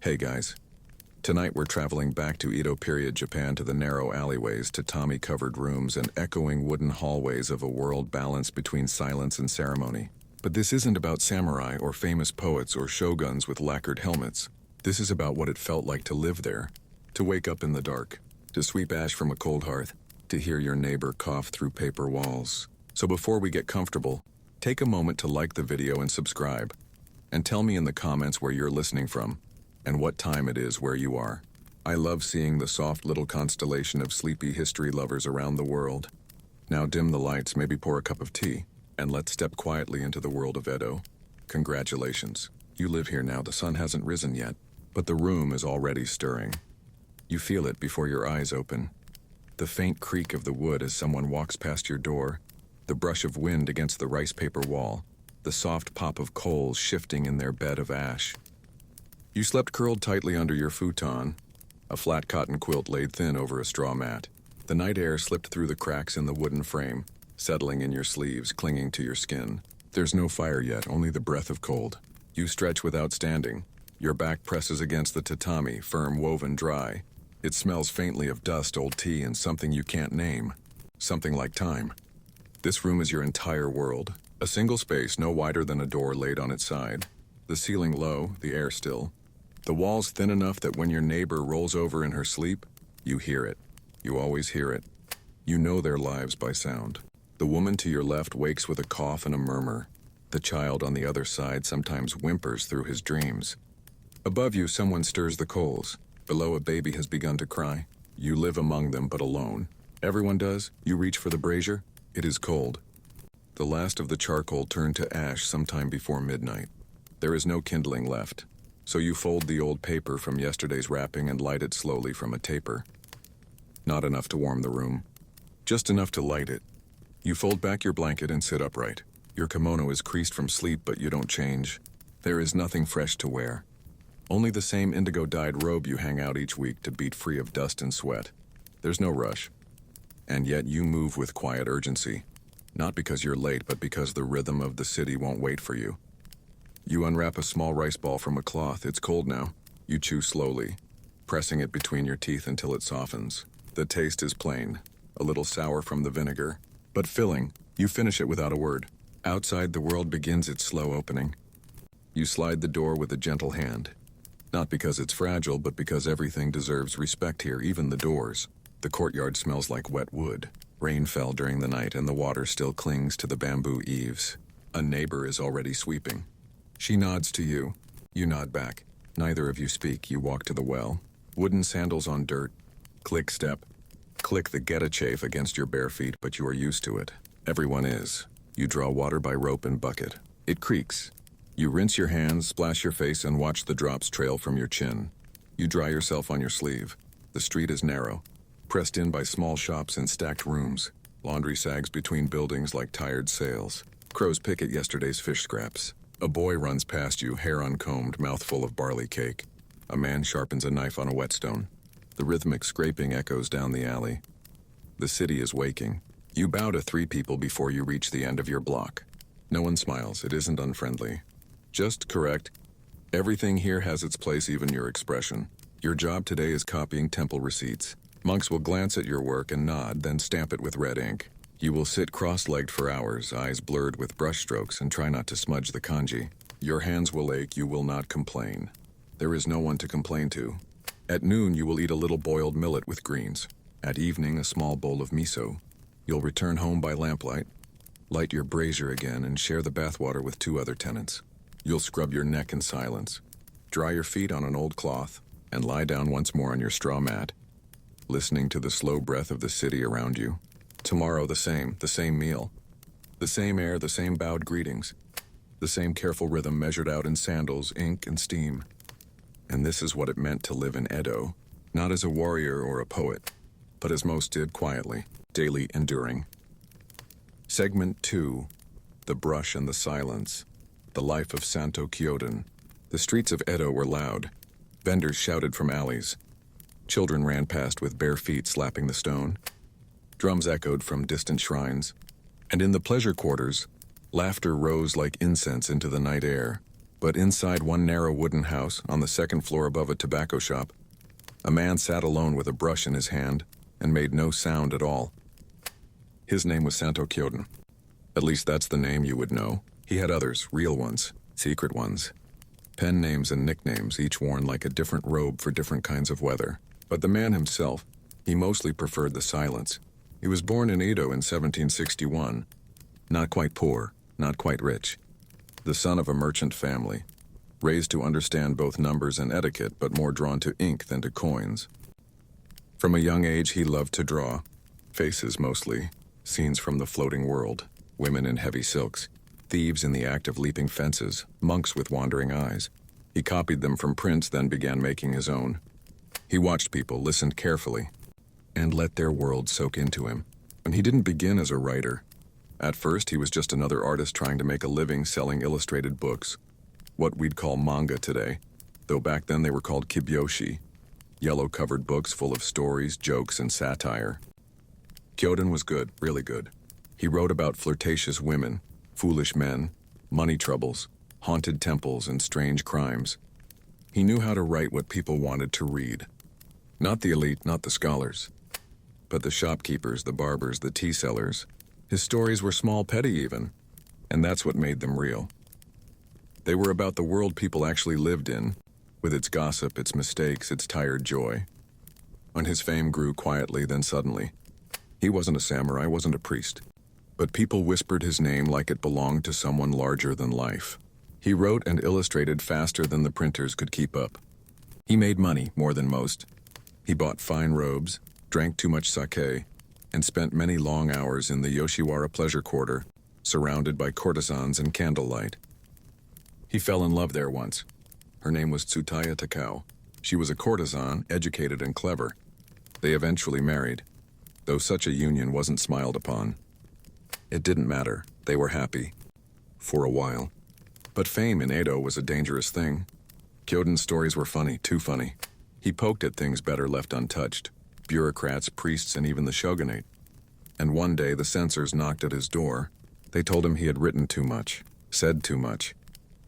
Hey guys. Tonight we're traveling back to Edo-period Japan, to the narrow alleyways, tatami-covered rooms, and echoing wooden hallways of a world balanced between silence and ceremony. But this isn't about samurai or famous poets or shoguns with lacquered helmets. This is about what it felt like to live there, to wake up in the dark, to sweep ash from a cold hearth, to hear your neighbor cough through paper walls. So before we get comfortable, take a moment to like the video and subscribe, and tell me in the comments where you're listening from, and what time it is where you are. I love seeing the soft little constellation of sleepy history lovers around the world. Now dim the lights, maybe pour a cup of tea, and let's step quietly into the world of Edo. Congratulations. You live here now. The sun hasn't risen yet, but the room is already stirring. You feel it before your eyes open. The faint creak of the wood as someone walks past your door, the brush of wind against the rice paper wall, the soft pop of coals shifting in their bed of ash. You slept curled tightly under your futon, a flat cotton quilt laid thin over a straw mat. The night air slipped through the cracks in the wooden frame, settling in your sleeves, clinging to your skin. There's no fire yet, only the breath of cold. You stretch without standing. Your back presses against the tatami, firm, woven, dry. It smells faintly of dust, old tea, and something you can't name. Something like time. This room is your entire world. A single space no wider than a door laid on its side. The ceiling low, the air still. The walls thin enough that when your neighbor rolls over in her sleep, you hear it. You always hear it. You know their lives by sound. The woman to your left wakes with a cough and a murmur. The child on the other side sometimes whimpers through his dreams. Above you, someone stirs the coals. Below, a baby has begun to cry. You live among them, but alone. Everyone does. You reach for the brazier. It is cold. The last of the charcoal turned to ash sometime before midnight. There is no kindling left. So you fold the old paper from yesterday's wrapping and light it slowly from a taper. Not enough to warm the room. Just enough to light it. You fold back your blanket and sit upright. Your kimono is creased from sleep, but you don't change. There is nothing fresh to wear. Only the same indigo-dyed robe you hang out each week to beat free of dust and sweat. There's no rush. And yet you move with quiet urgency. Not because you're late, but because the rhythm of the city won't wait for you. You unwrap a small rice ball from a cloth. It's cold now. You chew slowly, pressing it between your teeth until it softens. The taste is plain, a little sour from the vinegar, but filling. You finish it without a word. Outside, the world begins its slow opening. You slide the door with a gentle hand. Not because it's fragile, but because everything deserves respect here, even the doors. The courtyard smells like wet wood. Rain fell during the night and the water still clings to the bamboo eaves. A neighbor is already sweeping. She nods to you. You nod back. Neither of you speak. You walk to the well. Wooden sandals on dirt. Click step. Click the get-a-chafe against your bare feet, but you are used to it. Everyone is. You draw water by rope and bucket. It creaks. You rinse your hands, splash your face, and watch the drops trail from your chin. You dry yourself on your sleeve. The street is narrow, pressed in by small shops and stacked rooms. Laundry sags between buildings like tired sails. Crows pick at yesterday's fish scraps. A boy runs past you, hair uncombed, mouth full of barley cake. A man sharpens a knife on a whetstone. The rhythmic scraping echoes down the alley. The city is waking. You bow to 3 people before you reach the end of your block. No one smiles. It isn't unfriendly. Just correct. Everything here has its place, even your expression. Your job today is copying temple receipts. Monks will glance at your work and nod, then stamp it with red ink. You will sit cross-legged for hours, eyes blurred with brushstrokes, and try not to smudge the kanji. Your hands will ache. You will not complain. There is no one to complain to. At noon, you will eat a little boiled millet with greens. At evening, a small bowl of miso. You'll return home by lamplight, light your brazier again, and share the bathwater with 2 other tenants. You'll scrub your neck in silence, dry your feet on an old cloth, and lie down once more on your straw mat, listening to the slow breath of the city around you. Tomorrow the same meal. The same air, the same bowed greetings. The same careful rhythm measured out in sandals, ink, and steam. And this is what it meant to live in Edo, not as a warrior or a poet, but as most did, quietly, daily enduring. Segment 2. The Brush and the Silence. The Life of Santo Kyoden. The streets of Edo were loud. Vendors shouted from alleys. Children ran past with bare feet slapping the stone. Drums echoed from distant shrines. And in the pleasure quarters, laughter rose like incense into the night air. But inside one narrow wooden house, on the second floor above a tobacco shop, a man sat alone with a brush in his hand and made no sound at all. His name was Santo Kyoden. At least that's the name you would know. He had others, real ones, secret ones. Pen names and nicknames, each worn like a different robe for different kinds of weather. But the man himself, he mostly preferred the silence. He was born in Edo in 1761. Not quite poor, not quite rich. The son of a merchant family, raised to understand both numbers and etiquette, but more drawn to ink than to coins. From a young age, he loved to draw. Faces mostly, scenes from the floating world, women in heavy silks, thieves in the act of leaping fences, monks with wandering eyes. He copied them from prints, then began making his own. He watched people, listened carefully, and let their world soak into him. And he didn't begin as a writer. At first, he was just another artist trying to make a living selling illustrated books, what we'd call manga today, though back then they were called kibyoshi, yellow-covered books full of stories, jokes, and satire. Kyoden was good, really good. He wrote about flirtatious women, foolish men, money troubles, haunted temples, and strange crimes. He knew how to write what people wanted to read. Not the elite, not the scholars, but the shopkeepers, the barbers, the tea sellers. His stories were small, petty even, and that's what made them real. They were about the world people actually lived in, with its gossip, its mistakes, its tired joy. And his fame grew quietly, then suddenly. He wasn't a samurai, wasn't a priest, but people whispered his name like it belonged to someone larger than life. He wrote and illustrated faster than the printers could keep up. He made money, more than most. He bought fine robes, drank too much sake, and spent many long hours in the Yoshiwara pleasure quarter, surrounded by courtesans and candlelight. He fell in love there once. Her name was Tsutaya Takao. She was a courtesan, educated and clever. They eventually married, though such a union wasn't smiled upon. It didn't matter. They were happy. For a while. But fame in Edo was a dangerous thing. Kyoden's stories were funny, too funny. He poked at things better left untouched. Bureaucrats, priests, and even the shogunate. And one day the censors knocked at his door. They told him he had written too much, said too much,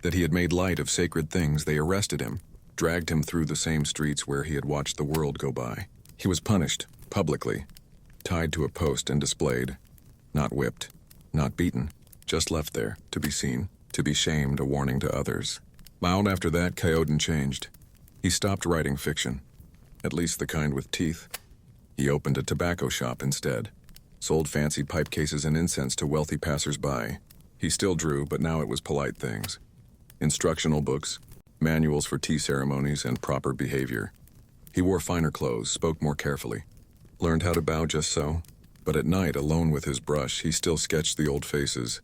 that he had made light of sacred things. They arrested him, dragged him through the same streets where he had watched the world go by. He was punished, publicly, tied to a post and displayed, not whipped, not beaten, just left there, to be seen, to be shamed, a warning to others. Long after that, Kyoden changed. He stopped writing fiction, at least the kind with teeth. He opened a tobacco shop instead, sold fancy pipe cases and incense to wealthy passers-by. He still drew, but now it was polite things. Instructional books, manuals for tea ceremonies, and proper behavior. He wore finer clothes, spoke more carefully, learned how to bow just so. But at night, alone with his brush, he still sketched the old faces,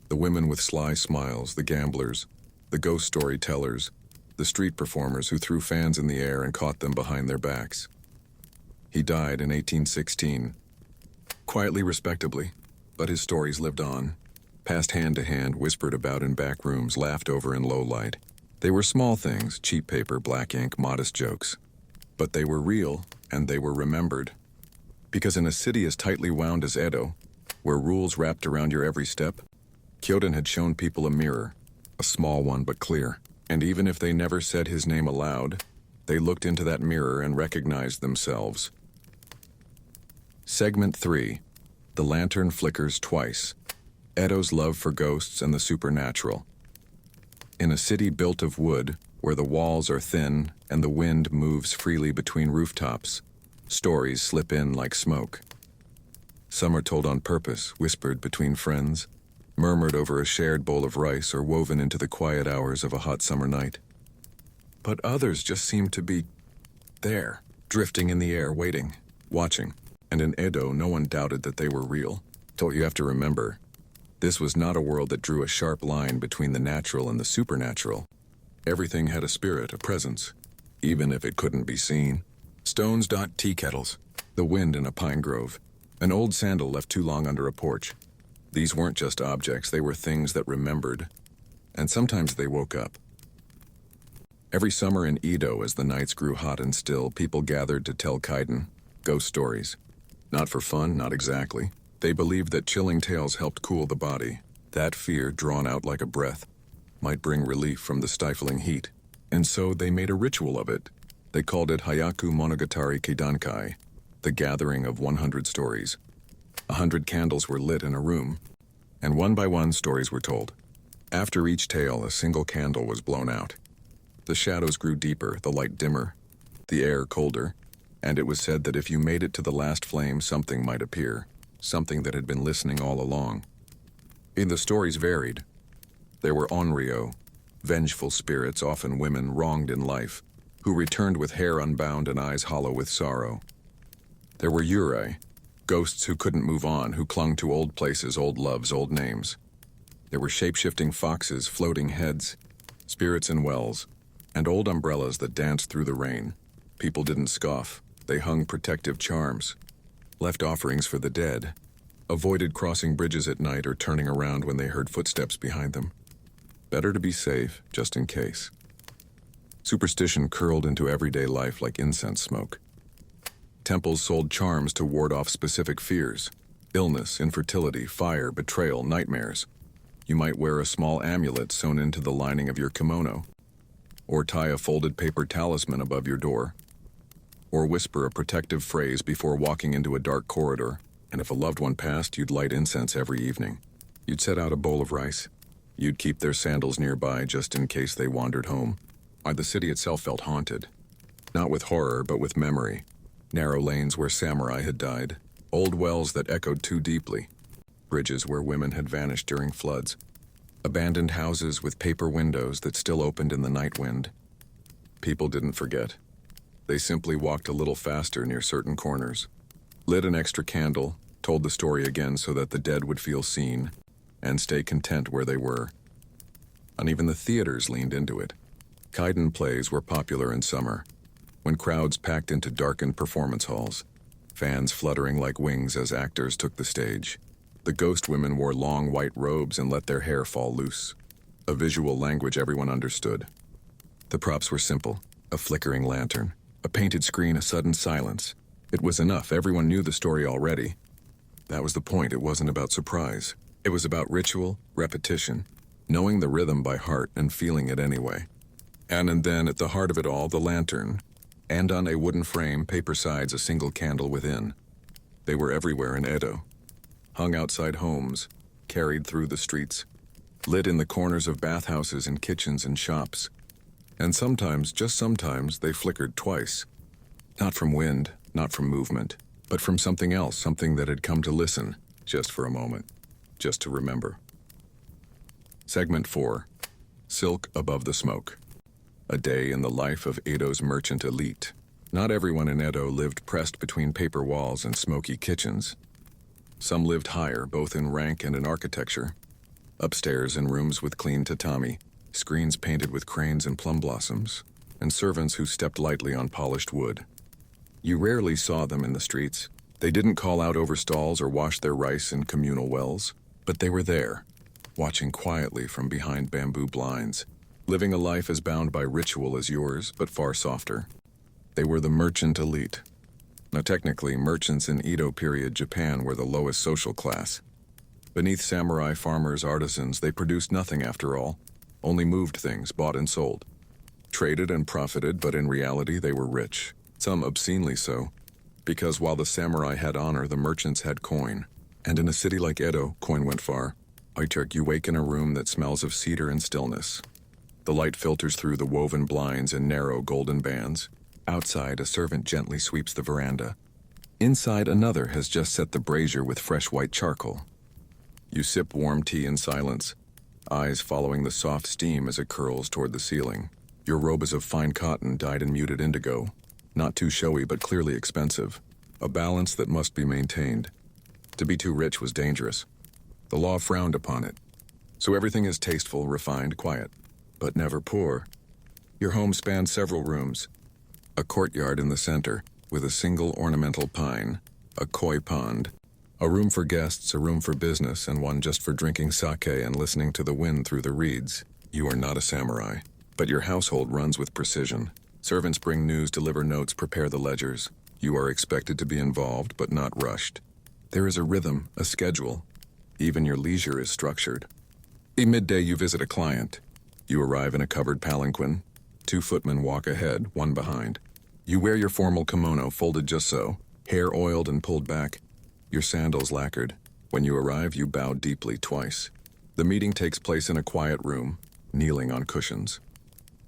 the women with sly smiles, the gamblers, the ghost storytellers, the street performers who threw fans in the air and caught them behind their backs. He died in 1816, quietly, respectably, but his stories lived on, passed hand to hand, whispered about in back rooms, laughed over in low light. They were small things, cheap paper, black ink, modest jokes. But they were real, and they were remembered. Because in a city as tightly wound as Edo, where rules wrapped around your every step, Kyoden had shown people a mirror, a small one but clear. And even if they never said his name aloud, they looked into that mirror and recognized themselves. Segment 3. The lantern flickers twice. Edo's love for ghosts and the supernatural. In a city built of wood, where the walls are thin and the wind moves freely between rooftops, stories slip in like smoke. Some are told on purpose, whispered between friends, murmured over a shared bowl of rice, or woven into the quiet hours of a hot summer night. But others just seem to be there, drifting in the air, waiting, watching. And in Edo, no one doubted that they were real. Don't you have to remember, this was not a world that drew a sharp line between the natural and the supernatural. Everything had a spirit, a presence, even if it couldn't be seen. Stones, tea kettles, the wind in a pine grove, an old sandal left too long under a porch. These weren't just objects, they were things that remembered, and sometimes they woke up. Every summer in Edo, as the nights grew hot and still, people gathered to tell kaiden, ghost stories. Not for fun, not exactly. They believed that chilling tales helped cool the body, that fear drawn out like a breath. might bring relief from the stifling heat. And so they made a ritual of it. They called it Hayaku Monogatari Keidankai, the gathering of 100 stories. 100 candles were lit in a room, and one by one stories were told. After each tale, a single candle was blown out. The shadows grew deeper, the light dimmer, the air colder, and it was said that if you made it to the last flame, something might appear, something that had been listening all along. The stories varied. There were onryo, vengeful spirits, often women wronged in life, who returned with hair unbound and eyes hollow with sorrow. There were yurei, ghosts who couldn't move on, who clung to old places, old loves, old names. There were shape-shifting foxes, floating heads, spirits in wells, and old umbrellas that danced through the rain. People didn't scoff. They hung protective charms, left offerings for the dead, avoided crossing bridges at night or turning around when they heard footsteps behind them. Better to be safe, just in case. Superstition curled into everyday life like incense smoke. Temples sold charms to ward off specific fears: illness, infertility, fire, betrayal, nightmares. You might wear a small amulet sewn into the lining of your kimono, or tie a folded paper talisman above your door, or whisper a protective phrase before walking into a dark corridor, and if a loved one passed, you'd light incense every evening. You'd set out a bowl of rice. You'd keep their sandals nearby just in case they wandered home. The city itself felt haunted, not with horror, but with memory. Narrow lanes where samurai had died, old wells that echoed too deeply, bridges where women had vanished during floods, abandoned houses with paper windows that still opened in the night wind. People didn't forget. They simply walked a little faster near certain corners, lit an extra candle, told the story again so that the dead would feel seen, and stay content where they were. And even the theaters leaned into it. Kaiden plays were popular in summer, when crowds packed into darkened performance halls, fans fluttering like wings as actors took the stage. The ghost women wore long white robes and let their hair fall loose, a visual language everyone understood. The props were simple: a flickering lantern, a painted screen, a sudden silence. It was enough. Everyone knew the story already. That was the point. It wasn't about surprise. It was about ritual, repetition, knowing the rhythm by heart and feeling it anyway. And then, at the heart of it all, the lantern, and on a wooden frame, paper sides, a single candle within. They were everywhere in Edo, hung outside homes, carried through the streets, lit in the corners of bathhouses and kitchens and shops. And sometimes, just sometimes, they flickered twice. Not from wind, not from movement, but from something else, something that had come to listen, just for a moment, just to remember. Segment 4. Silk Above the Smoke. A day in the life of Edo's merchant elite. Not everyone in Edo lived pressed between paper walls and smoky kitchens. Some lived higher, both in rank and in architecture. Upstairs in rooms with clean tatami, screens painted with cranes and plum blossoms, and servants who stepped lightly on polished wood. You rarely saw them in the streets. They didn't call out over stalls or wash their rice in communal wells, but they were there, watching quietly from behind bamboo blinds, living a life as bound by ritual as yours, but far softer. They were the merchant elite. Now technically, merchants in Edo-period Japan were the lowest social class. Beneath samurai, farmers, artisans, they produced nothing after all, only moved things, bought and sold. Traded and profited, but in reality they were rich, some obscenely so, because while the samurai had honor, the merchants had coin. And in a city like Edo, coin went far. You wake in a room that smells of cedar and stillness. The light filters through the woven blinds in narrow golden bands. Outside, a servant gently sweeps the veranda. Inside, another has just set the brazier with fresh white charcoal. You sip warm tea in silence, eyes following the soft steam as it curls toward the ceiling. Your robe is of fine cotton dyed in muted indigo, not too showy but clearly expensive, a balance that must be maintained. To be too rich was dangerous. The law frowned upon it. So everything is tasteful, refined, quiet, but never poor. Your home spans several rooms. A courtyard in the center, with a single ornamental pine, a koi pond, a room for guests, a room for business, and one just for drinking sake and listening to the wind through the reeds. You are not a samurai, but your household runs with precision. Servants bring news, deliver notes, prepare the ledgers. You are expected to be involved, but not rushed. There is a rhythm, a schedule. Even your leisure is structured. Midday you visit a client. You arrive in a covered palanquin. 2 footmen walk ahead, 1 behind. You wear your formal kimono folded just so, hair oiled and pulled back, your sandals lacquered. When you arrive, you bow deeply twice. The meeting takes place in a quiet room, kneeling on cushions.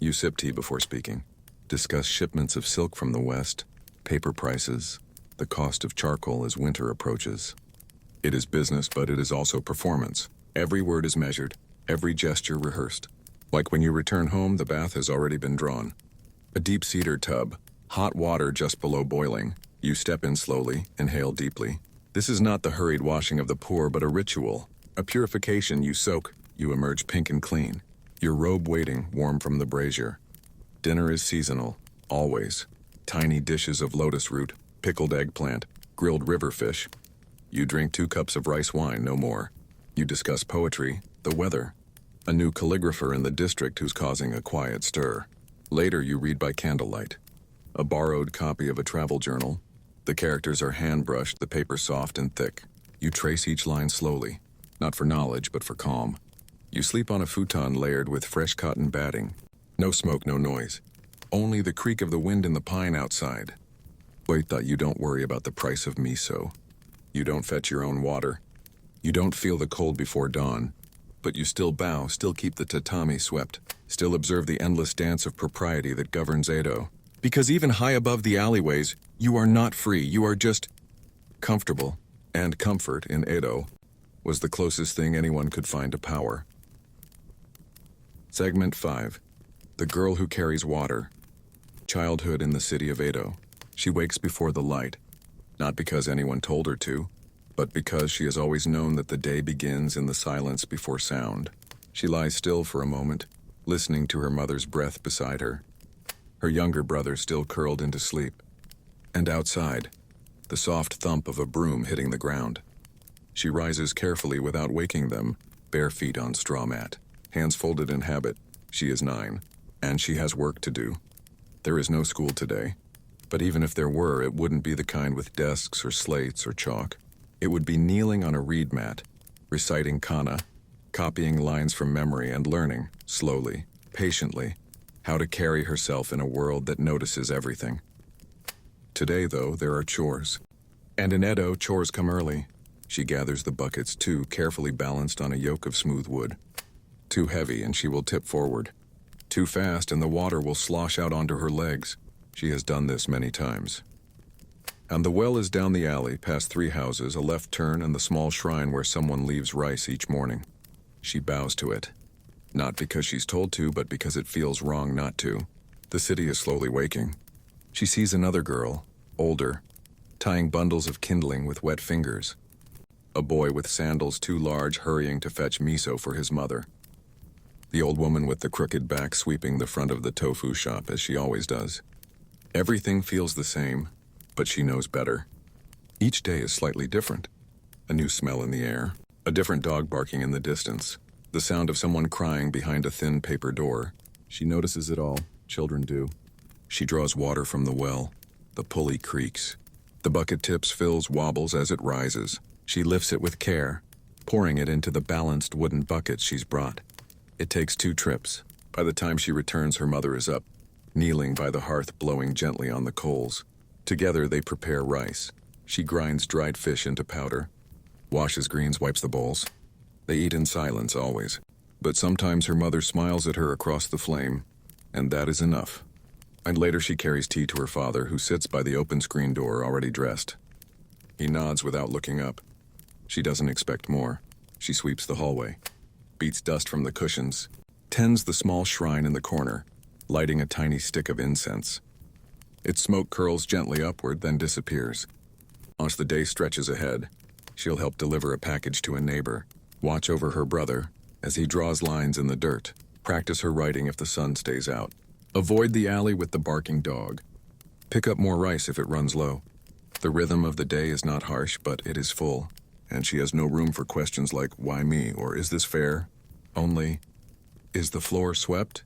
You sip tea before speaking, discuss shipments of silk from the West, paper prices, the cost of charcoal as winter approaches. It is business, but it is also performance. Every word is measured, every gesture rehearsed. Like when you return home, the bath has already been drawn. A deep cedar tub, hot water just below boiling. You step in slowly, inhale deeply. This is not the hurried washing of the poor, but a ritual. A purification. You soak, you emerge pink and clean. Your robe waiting, warm from the brazier. Dinner is seasonal, always. Tiny dishes of lotus root, pickled eggplant, grilled river fish. You drink 2 cups of rice wine, no more. You discuss poetry, the weather. A new calligrapher in the district who's causing a quiet stir. Later you read by candlelight. A borrowed copy of a travel journal. The characters are hand-brushed, the paper soft and thick. You trace each line slowly, not for knowledge, but for calm. You sleep on a futon layered with fresh cotton batting. No smoke, no noise. Only the creak of the wind in the pine outside. Wait, thought you don't worry about the price of miso. You don't fetch your own water. You don't feel the cold before dawn. But you still bow, still keep the tatami swept, still observe the endless dance of propriety that governs Edo. Because even high above the alleyways, you are not free, you are just comfortable. And comfort in Edo was the closest thing anyone could find to power. Segment 5. The Girl Who Carries Water. Childhood in the city of Edo. She wakes before the light, not because anyone told her to, but because she has always known that the day begins in the silence before sound. She lies still for a moment, listening to her mother's breath beside her. Her younger brother still curled into sleep. And outside, the soft thump of a broom hitting the ground. She rises carefully without waking them, bare feet on straw mat, hands folded in habit. She is 9, and she has work to do. There is no school today, but even if there were, it wouldn't be the kind with desks or slates or chalk. It would be kneeling on a reed mat, reciting kana, copying lines from memory and learning, slowly, patiently, how to carry herself in a world that notices everything. Today, though, there are chores. And in Edo, chores come early. She gathers the buckets, too carefully balanced on a yoke of smooth wood. Too heavy, and she will tip forward. Too fast, and the water will slosh out onto her legs. She has done this many times. And the well is down the alley, past 3 houses, a left turn, and the small shrine where someone leaves rice each morning. She bows to it. Not because she's told to, but because it feels wrong not to. The city is slowly waking. She sees another girl, older, tying bundles of kindling with wet fingers. A boy with sandals too large hurrying to fetch miso for his mother. The old woman with the crooked back sweeping the front of the tofu shop as she always does. Everything feels the same, but she knows better. Each day is slightly different. A new smell in the air, a different dog barking in the distance, the sound of someone crying behind a thin paper door. She notices it all, children do. She draws water from the well. The pulley creaks. The bucket tips, fills, wobbles as it rises. She lifts it with care, pouring it into the balanced wooden buckets she's brought. It takes 2 trips. By the time she returns, her mother is up, kneeling by the hearth, blowing gently on the coals. Together they prepare rice. She grinds dried fish into powder, washes greens, wipes the bowls. They eat in silence always, but sometimes her mother smiles at her across the flame, and that is enough. And later she carries tea to her father, who sits by the open screen door already dressed. He nods without looking up. She doesn't expect more. She sweeps the hallway, beats dust from the cushions, tends the small shrine in the corner, lighting a tiny stick of incense. Its smoke curls gently upward, then disappears. As the day stretches ahead, she'll help deliver a package to a neighbor, watch over her brother as he draws lines in the dirt, practice her writing if the sun stays out, avoid the alley with the barking dog, pick up more rice if it runs low. The rhythm of the day is not harsh, but it is full, and she has no room for questions like, why me, or is this fair? Only, is the floor swept?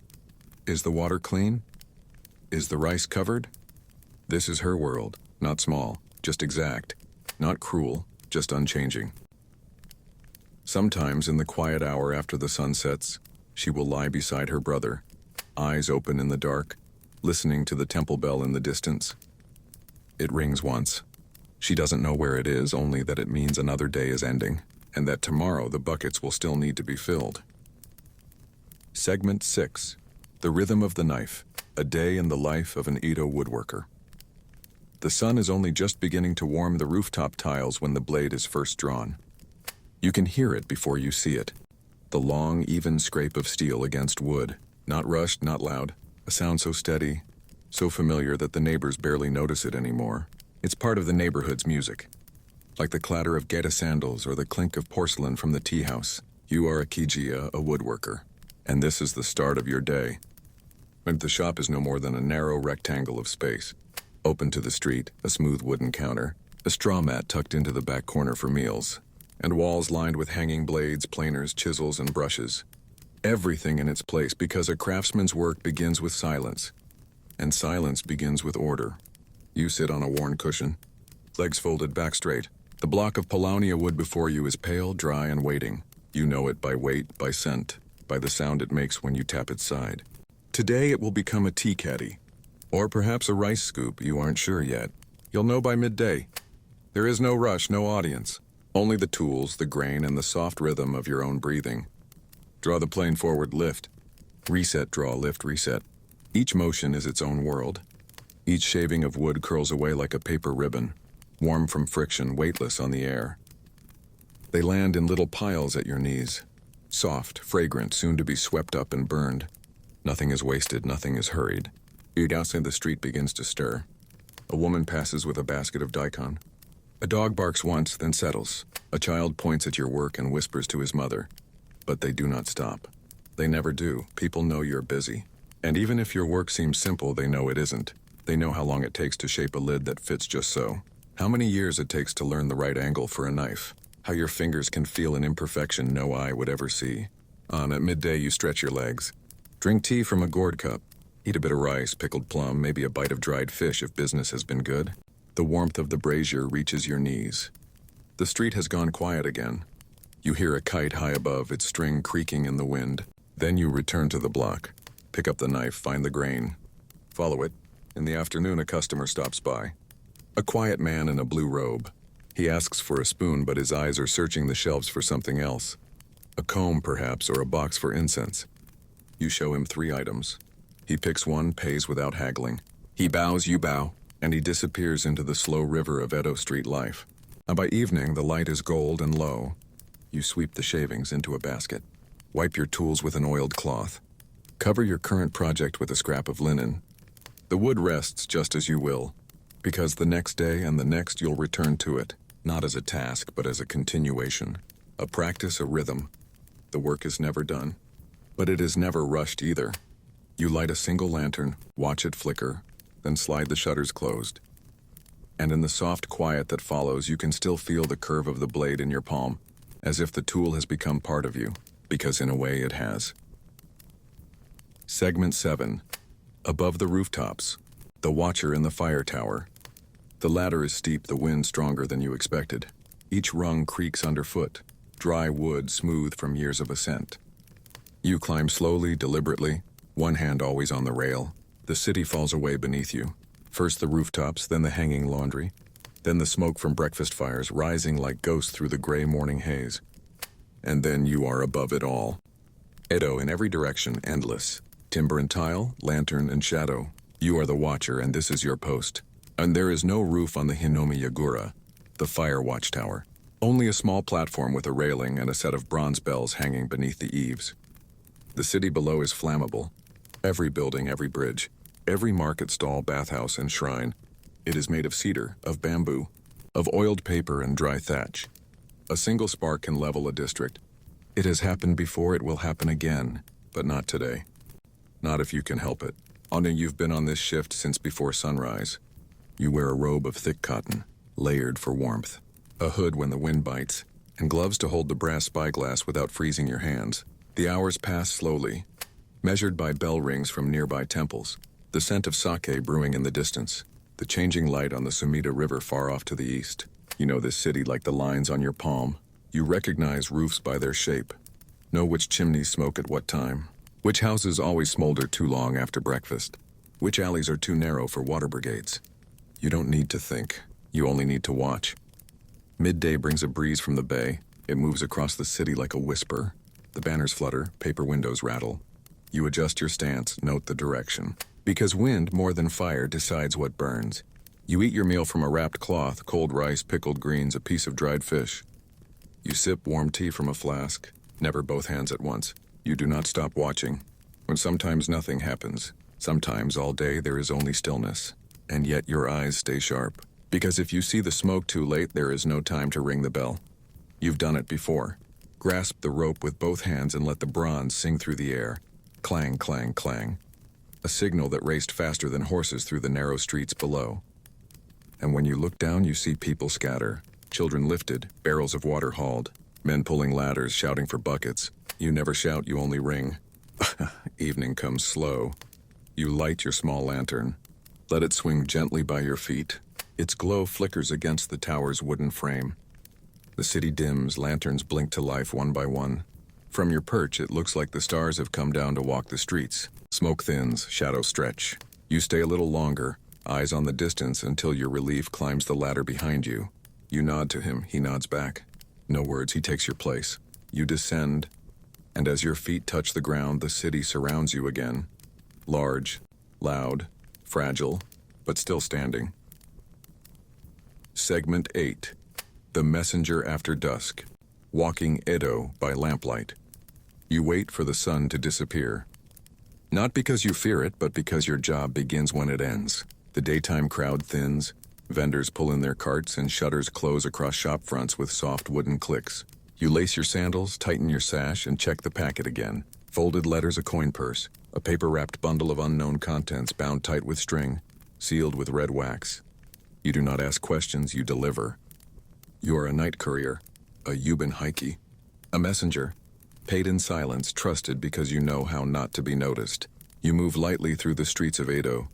Is the water clean? Is the rice covered? This is her world, not small, just exact, not cruel, just unchanging. Sometimes in the quiet hour after the sun sets, She will lie beside her brother, eyes open in the dark, listening to the temple bell in the distance. It rings once. She doesn't know where it is, only that it means another day is ending, and that tomorrow the buckets will still need to be filled. Segment 6. The Rhythm of the Knife. A Day in the Life of an Edo Woodworker. The sun is only just beginning to warm the rooftop tiles when the blade is first drawn. You can hear it before you see it. The long, even scrape of steel against wood. Not rushed, not loud. A sound so steady, so familiar that the neighbors barely notice it anymore. It's part of the neighborhood's music. Like the clatter of Geta sandals or the clink of porcelain from the tea house. You are a Kijia, a woodworker. And this is the start of your day. But the shop is no more than a narrow rectangle of space. Open to the street, a smooth wooden counter, a straw mat tucked into the back corner for meals, and walls lined with hanging blades, planers, chisels, and brushes. Everything in its place, because a craftsman's work begins with silence, and silence begins with order. You sit on a worn cushion, legs folded back straight. The block of Paulownia wood before you is pale, dry, and waiting. You know it by weight, by scent, by the sound it makes when you tap its side. Today it will become a tea caddy, or perhaps a rice scoop, you aren't sure yet. You'll know by midday. There is no rush, no audience. Only the tools, the grain, and the soft rhythm of your own breathing. Draw the plane forward, lift. Reset, draw, lift, reset. Each motion is its own world. Each shaving of wood curls away like a paper ribbon, warm from friction, weightless on the air. They land in little piles at your knees. Soft, fragrant, soon to be swept up and burned. Nothing is wasted, nothing is hurried. Outside the street begins to stir. A woman passes with a basket of daikon. A dog barks once, then settles. A child points at your work and whispers to his mother. But they do not stop. They never do. People know you're busy. And even if your work seems simple, they know it isn't. They know how long it takes to shape a lid that fits just so. How many years it takes to learn the right angle for a knife. How your fingers can feel an imperfection no eye would ever see. At midday, you stretch your legs. Drink tea from a gourd cup. Eat a bit of rice, pickled plum, maybe a bite of dried fish if business has been good. The warmth of the brazier reaches your knees. The street has gone quiet again. You hear a kite high above, its string creaking in the wind. Then you return to the block. Pick up the knife, find the grain. Follow it. In the afternoon, a customer stops by. A quiet man in a blue robe. He asks for a spoon, but his eyes are searching the shelves for something else. A comb, perhaps, or a box for incense. You show him 3 items. He picks one, pays without haggling. He bows, you bow, and he disappears into the slow river of Edo Street life. By evening, the light is gold and low. You sweep the shavings into a basket. Wipe your tools with an oiled cloth. Cover your current project with a scrap of linen. The wood rests just as you will, because the next day and the next you'll return to it, not as a task, but as a continuation, a practice, a rhythm. The work is never done, but it is never rushed either. You light a single lantern, watch it flicker, then slide the shutters closed. And in the soft quiet that follows, you can still feel the curve of the blade in your palm, as if the tool has become part of you, because in a way it has. Segment 7. Above the rooftops. The watcher in the fire tower. The ladder is steep, the wind stronger than you expected. Each rung creaks underfoot, dry wood smooth from years of ascent. You climb slowly, deliberately, one hand always on the rail. The city falls away beneath you. First the rooftops, then the hanging laundry, then the smoke from breakfast fires rising like ghosts through the gray morning haze. And then you are above it all. Edo in every direction, endless. Timber and tile, lantern and shadow. You are the watcher, and this is your post. And there is no roof on the Hinomi Yagura, the fire watchtower. Only a small platform with a railing and a set of bronze bells hanging beneath the eaves. The city below is flammable. Every building, every bridge, every market stall, bathhouse, and shrine. It is made of cedar, of bamboo, of oiled paper and dry thatch. A single spark can level a district. It has happened before, it will happen again, but not today. Not if you can help it. Anu, you've been on this shift since before sunrise. You wear a robe of thick cotton, layered for warmth, a hood when the wind bites, and gloves to hold the brass spyglass without freezing your hands. The hours pass slowly, measured by bell rings from nearby temples, the scent of sake brewing in the distance, the changing light on the Sumida River far off to the east. You know this city like the lines on your palm. You recognize roofs by their shape. Know which chimneys smoke at what time. Which houses always smolder too long after breakfast. Which alleys are too narrow for water brigades. You don't need to think. You only need to watch. Midday brings a breeze from the bay. It moves across the city like a whisper. The banners flutter, paper windows rattle. You adjust your stance, note the direction. Because wind, more than fire, decides what burns. You eat your meal from a wrapped cloth, cold rice, pickled greens, a piece of dried fish. You sip warm tea from a flask, never both hands at once. You do not stop watching. When sometimes nothing happens, sometimes all day there is only stillness. And yet your eyes stay sharp. Because if you see the smoke too late, there is no time to ring the bell. You've done it before. Grasp the rope with both hands and let the bronze sing through the air. Clang, clang, clang. A signal that raced faster than horses through the narrow streets below. And when you look down, you see people scatter. Children lifted, barrels of water hauled. Men pulling ladders, shouting for buckets. You never shout, you only ring. Evening comes slow. You light your small lantern. Let it swing gently by your feet. Its glow flickers against the tower's wooden frame. The city dims, lanterns blink to life one by one. From your perch, it looks like the stars have come down to walk the streets. Smoke thins, shadows stretch. You stay a little longer, eyes on the distance until your relief climbs the ladder behind you. You nod to him, he nods back. No words, he takes your place. You descend, and as your feet touch the ground, the city surrounds you again. Large, loud, fragile, but still standing. Segment 8. The Messenger After Dusk. Walking Edo by lamplight. You wait for the sun to disappear. Not because you fear it, but because your job begins when it ends. The daytime crowd thins, vendors pull in their carts, and shutters close across shop fronts with soft wooden clicks. You lace your sandals, tighten your sash, and check the packet again. Folded letters, a coin purse, a paper-wrapped bundle of unknown contents bound tight with string, sealed with red wax. You do not ask questions, you deliver. You are a night courier, a Yuban Heike, a messenger, paid in silence, trusted because you know how not to be noticed. You move lightly through the streets of Edo,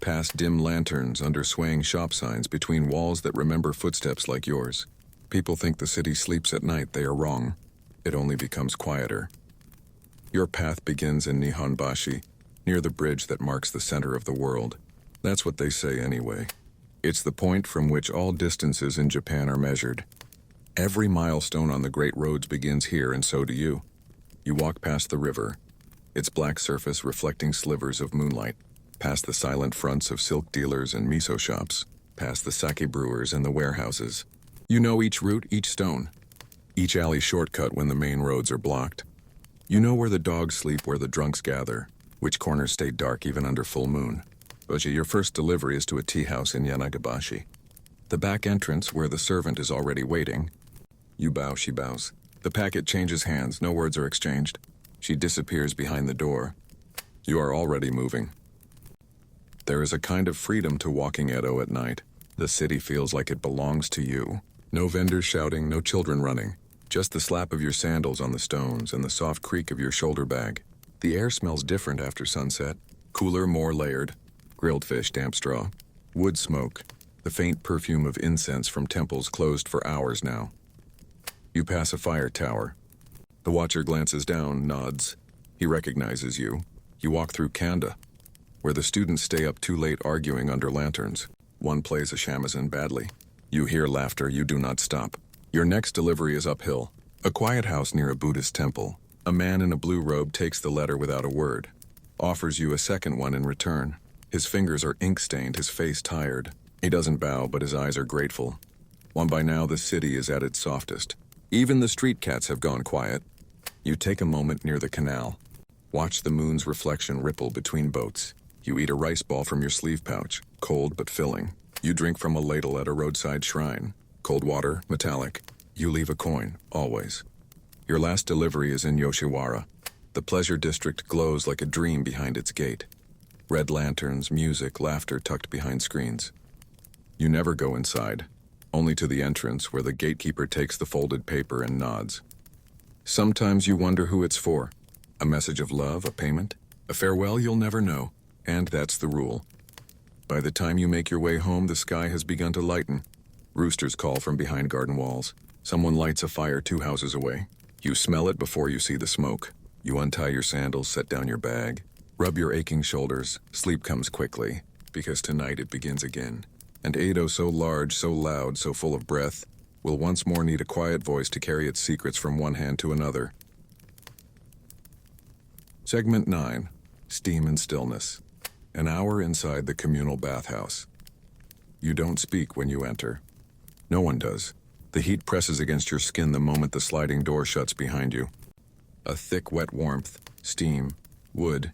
past dim lanterns under swaying shop signs between walls that remember footsteps like yours. People think the city sleeps at night. They are wrong. It only becomes quieter. Your path begins in Nihonbashi, near the bridge that marks the center of the world. That's what they say anyway. It's the point from which all distances in Japan are measured. Every milestone on the great roads begins here, and so do you. You walk past the river, its black surface reflecting slivers of moonlight, past the silent fronts of silk dealers and miso shops, past the sake brewers and the warehouses. You know each route, each stone, each alley shortcut when the main roads are blocked. You know where the dogs sleep, where the drunks gather, which corners stay dark even under full moon. But your first delivery is to a tea house in Yanagabashi. The back entrance, where the servant is already waiting. You bow, she bows. The packet changes hands, no words are exchanged. She disappears behind the door. You are already moving. There is a kind of freedom to walking Edo at night. The city feels like it belongs to you. No vendors shouting, no children running. Just the slap of your sandals on the stones and the soft creak of your shoulder bag. The air smells different after sunset. Cooler, more layered. Grilled fish, damp straw. Wood smoke. The faint perfume of incense from temples closed for hours now. You pass a fire tower. The watcher glances down, nods. He recognizes you. You walk through Kanda, where the students stay up too late arguing under lanterns. One plays a shamisen badly. You hear laughter, you do not stop. Your next delivery is uphill. A quiet house near a Buddhist temple. A man in a blue robe takes the letter without a word. Offers you a second one in return. His fingers are ink-stained, his face tired. He doesn't bow, but his eyes are grateful. By now the city is at its softest. Even the street cats have gone quiet. You take a moment near the canal. Watch the moon's reflection ripple between boats. You eat a rice ball from your sleeve pouch, cold but filling. You drink from a ladle at a roadside shrine. Cold water, metallic. You leave a coin, always. Your last delivery is in Yoshiwara. The pleasure district glows like a dream behind its gate. Red lanterns, music, laughter tucked behind screens. You never go inside, only to the entrance where the gatekeeper takes the folded paper and nods. Sometimes you wonder who it's for. A message of love, a payment, a farewell, you'll never know. And that's the rule. By the time you make your way home, the sky has begun to lighten. Roosters call from behind garden walls. Someone lights a fire 2 houses away. You smell it before you see the smoke. You untie your sandals, set down your bag, rub your aching shoulders. Sleep comes quickly, because tonight it begins again. And Edo, so large, so loud, so full of breath, will once more need a quiet voice to carry its secrets from one hand to another. Segment 9. Steam and Stillness. An hour inside the communal bathhouse. You don't speak when you enter. No one does. The heat presses against your skin the moment the sliding door shuts behind you. A thick, wet warmth, steam, wood,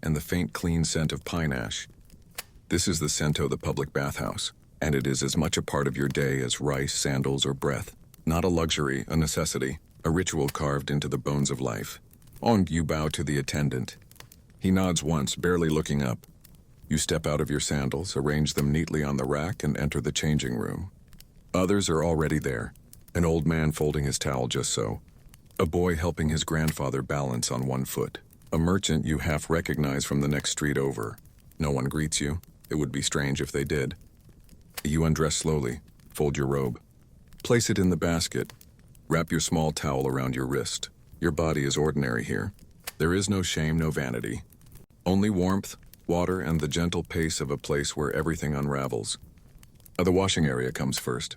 and the faint, clean scent of pine ash. This is the Sento, the public bathhouse, and it is as much a part of your day as rice, sandals, or breath. Not a luxury, a necessity, a ritual carved into the bones of life. You bow to the attendant. He nods once, barely looking up. You step out of your sandals, arrange them neatly on the rack, and enter the changing room. Others are already there. An old man folding his towel just so. A boy helping his grandfather balance on one foot. A merchant you half recognize from the next street over. No one greets you. It would be strange if they did. You undress slowly, fold your robe. Place it in the basket. Wrap your small towel around your wrist. Your body is ordinary here. There is no shame, no vanity. Only warmth, water, and the gentle pace of a place where everything unravels. The washing area comes first.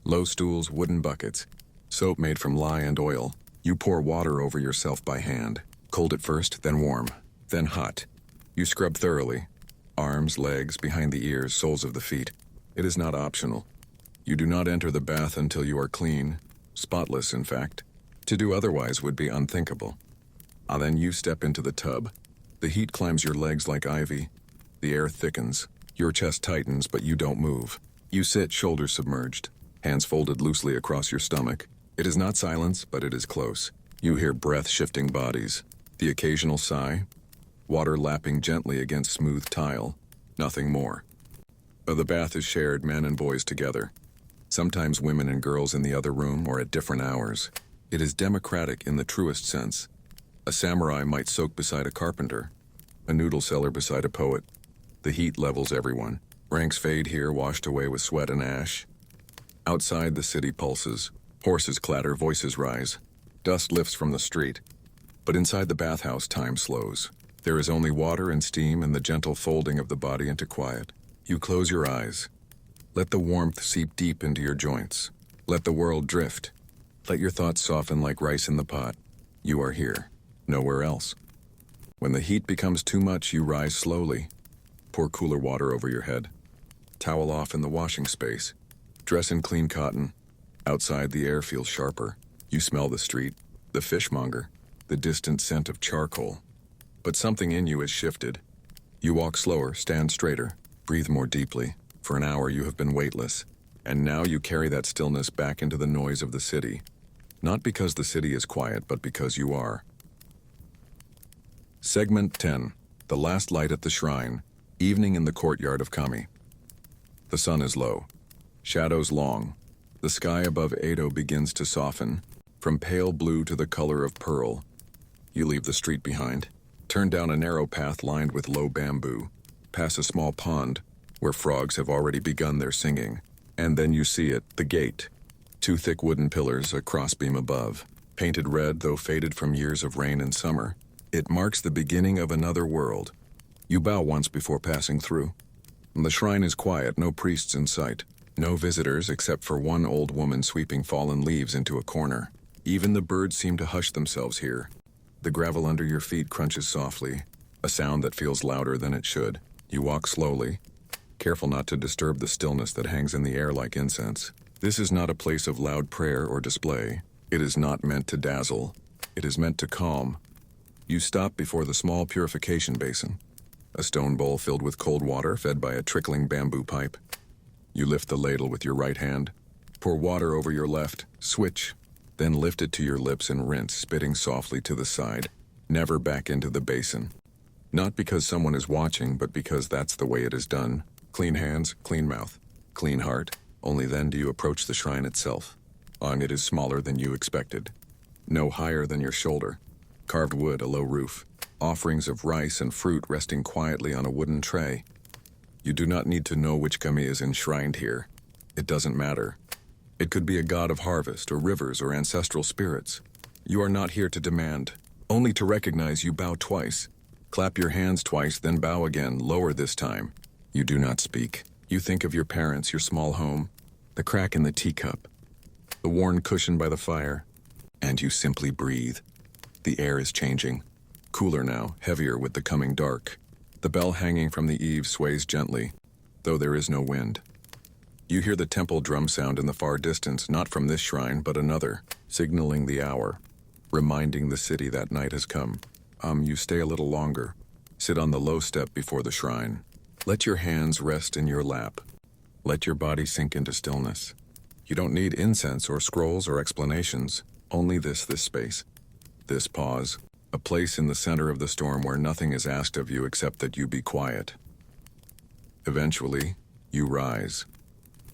Low stools, wooden buckets. Soap made from lye and oil. You pour water over yourself by hand. Cold at first, then warm, then hot. You scrub thoroughly. Arms, legs, behind the ears, soles of the feet. It is not optional. You do not enter the bath until you are clean, spotless in fact. To do otherwise would be unthinkable. Then you step into the tub. The heat climbs your legs like ivy. The air thickens. Your chest tightens, but you don't move. You sit, shoulders submerged, hands folded loosely across your stomach. It is not silence, but it is close. You hear breath shifting bodies. The occasional sigh. Water lapping gently against smooth tile. Nothing more. The bath is shared, men and boys together. Sometimes women and girls in the other room or at different hours. It is democratic in the truest sense. A samurai might soak beside a carpenter. A noodle seller beside a poet. The heat levels everyone. Ranks fade here, washed away with sweat and ash. Outside, the city pulses. Horses clatter, voices rise. Dust lifts from the street. But inside the bathhouse, time slows. There is only water and steam and the gentle folding of the body into quiet. You close your eyes. Let the warmth seep deep into your joints. Let the world drift. Let your thoughts soften like rice in the pot. You are here, nowhere else. When the heat becomes too much, you rise slowly. Pour cooler water over your head. Towel off in the washing space. Dress in clean cotton. Outside, the air feels sharper. You smell the street, the fishmonger, the distant scent of charcoal. But something in you is shifted. You walk slower, stand straighter, breathe more deeply. For an hour you have been weightless, and now you carry that stillness back into the noise of the city. Not because the city is quiet, but because you are. Segment 10. The Last Light at the Shrine. Evening in the courtyard of Kami. The sun is low. Shadows long. The sky above Edo begins to soften, from pale blue to the color of pearl. You leave the street behind. Turn down a narrow path lined with low bamboo. Pass a small pond, where frogs have already begun their singing. And then you see it, the gate. Two thick wooden pillars, a crossbeam above. Painted red, though faded from years of rain and summer. It marks the beginning of another world. You bow once before passing through. The shrine is quiet, no priests in sight. No visitors except for one old woman sweeping fallen leaves into a corner. Even the birds seem to hush themselves here. The gravel under your feet crunches softly, a sound that feels louder than it should. You walk slowly, careful not to disturb the stillness that hangs in the air like incense. This is not a place of loud prayer or display. It is not meant to dazzle. It is meant to calm. You stop before the small purification basin. A stone bowl filled with cold water fed by a trickling bamboo pipe. You lift the ladle with your right hand, pour water over your left, switch, then lift it to your lips and rinse, spitting softly to the side, never back into the basin. Not because someone is watching, but because that's the way it is done. Clean hands, clean mouth, clean heart. Only then do you approach the shrine itself. It is smaller than you expected. No higher than your shoulder. Carved wood, a low roof. Offerings of rice and fruit resting quietly on a wooden tray. You do not need to know which kami is enshrined here. It doesn't matter. It could be a god of harvest, or rivers, or ancestral spirits. You are not here to demand, only to recognize. You bow twice. Clap your hands twice, then bow again, lower this time. You do not speak. You think of your parents, your small home, the crack in the teacup, the worn cushion by the fire, and you simply breathe. The air is changing. Cooler now, heavier with the coming dark. The bell hanging from the eaves sways gently, though there is no wind. You hear the temple drum sound in the far distance, not from this shrine, but another, signaling the hour, reminding the city that night has come. You stay a little longer. Sit on the low step before the shrine. Let your hands rest in your lap. Let your body sink into stillness. You don't need incense or scrolls or explanations, only this space. This pause, a place in the center of the storm where nothing is asked of you except that you be quiet. Eventually, you rise.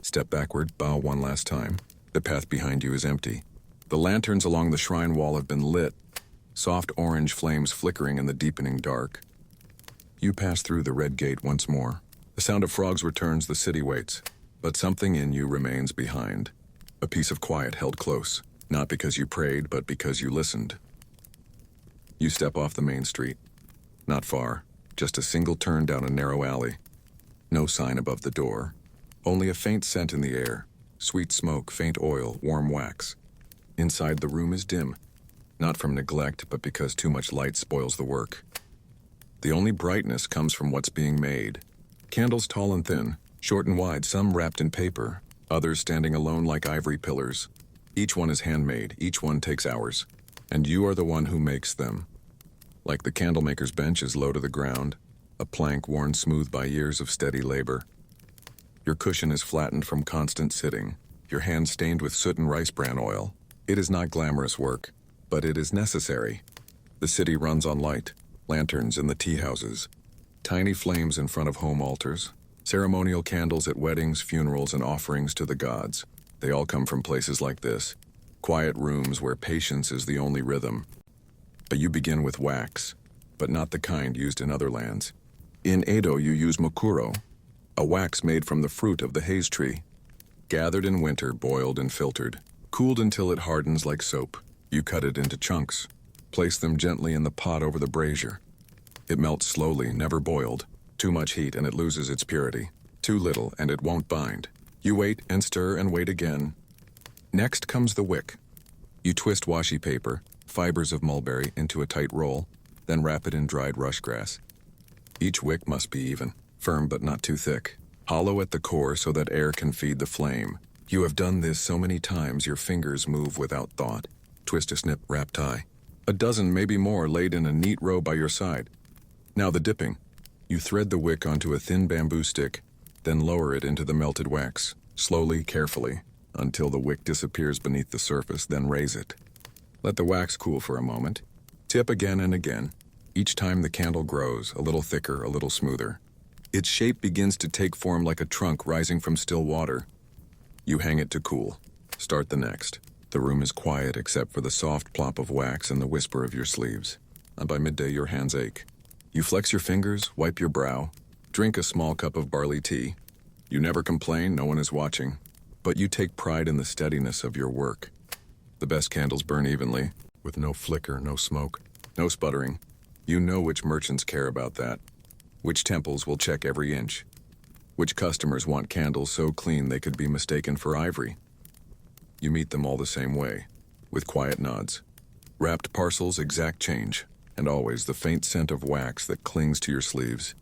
Step backward, bow one last time. The path behind you is empty. The lanterns along the shrine wall have been lit, soft orange flames flickering in the deepening dark. You pass through the red gate once more. The sound of frogs returns, the city waits, but something in you remains behind. A piece of quiet held close, not because you prayed, but because you listened. You step off the main street. Not far, just a single turn down a narrow alley. No sign above the door, only a faint scent in the air, sweet smoke, faint oil, warm wax. Inside the room is dim, not from neglect, but because too much light spoils the work. The only brightness comes from what's being made. Candles tall and thin, short and wide, some wrapped in paper, others standing alone like ivory pillars. Each one is handmade, each one takes hours, and you are the one who makes them. Like the candlemaker's bench is low to the ground, a plank worn smooth by years of steady labor. Your cushion is flattened from constant sitting, your hands stained with soot and rice bran oil. It is not glamorous work, but it is necessary. The city runs on light, lanterns in the teahouses, tiny flames in front of home altars, ceremonial candles at weddings, funerals, and offerings to the gods. They all come from places like this, quiet rooms where patience is the only rhythm. But you begin with wax, but not the kind used in other lands. In Edo you use mukuro, a wax made from the fruit of the haze tree. Gathered in winter, boiled and filtered, cooled until it hardens like soap. You cut it into chunks, place them gently in the pot over the brazier. It melts slowly, never boiled. Too much heat and it loses its purity. Too little and it won't bind. You wait and stir and wait again. Next comes the wick. You twist washi paper, fibers of mulberry, into a tight roll, then wrap it in dried rush grass. Each wick must be even, firm but not too thick, hollow at the core so that air can feed the flame. You have done this so many times your fingers move without thought. Twist a snip, wrap, tie. A dozen, maybe more, laid in a neat row by your side. Now the dipping. You thread the wick onto a thin bamboo stick, then lower it into the melted wax, slowly, carefully, until the wick disappears beneath the surface, then raise it. Let the wax cool for a moment. Tip again and again. Each time the candle grows, a little thicker, a little smoother. Its shape begins to take form like a trunk rising from still water. You hang it to cool. Start the next. The room is quiet except for the soft plop of wax and the whisper of your sleeves. And by midday your hands ache. You flex your fingers, wipe your brow, drink a small cup of barley tea. You never complain, no one is watching. But you take pride in the steadiness of your work. The best candles burn evenly, with no flicker, no smoke, no sputtering. You know which merchants care about that. Which temples will check every inch. Which customers want candles so clean they could be mistaken for ivory. You meet them all the same way, with quiet nods. Wrapped parcels, exact change, and always the faint scent of wax that clings to your sleeves.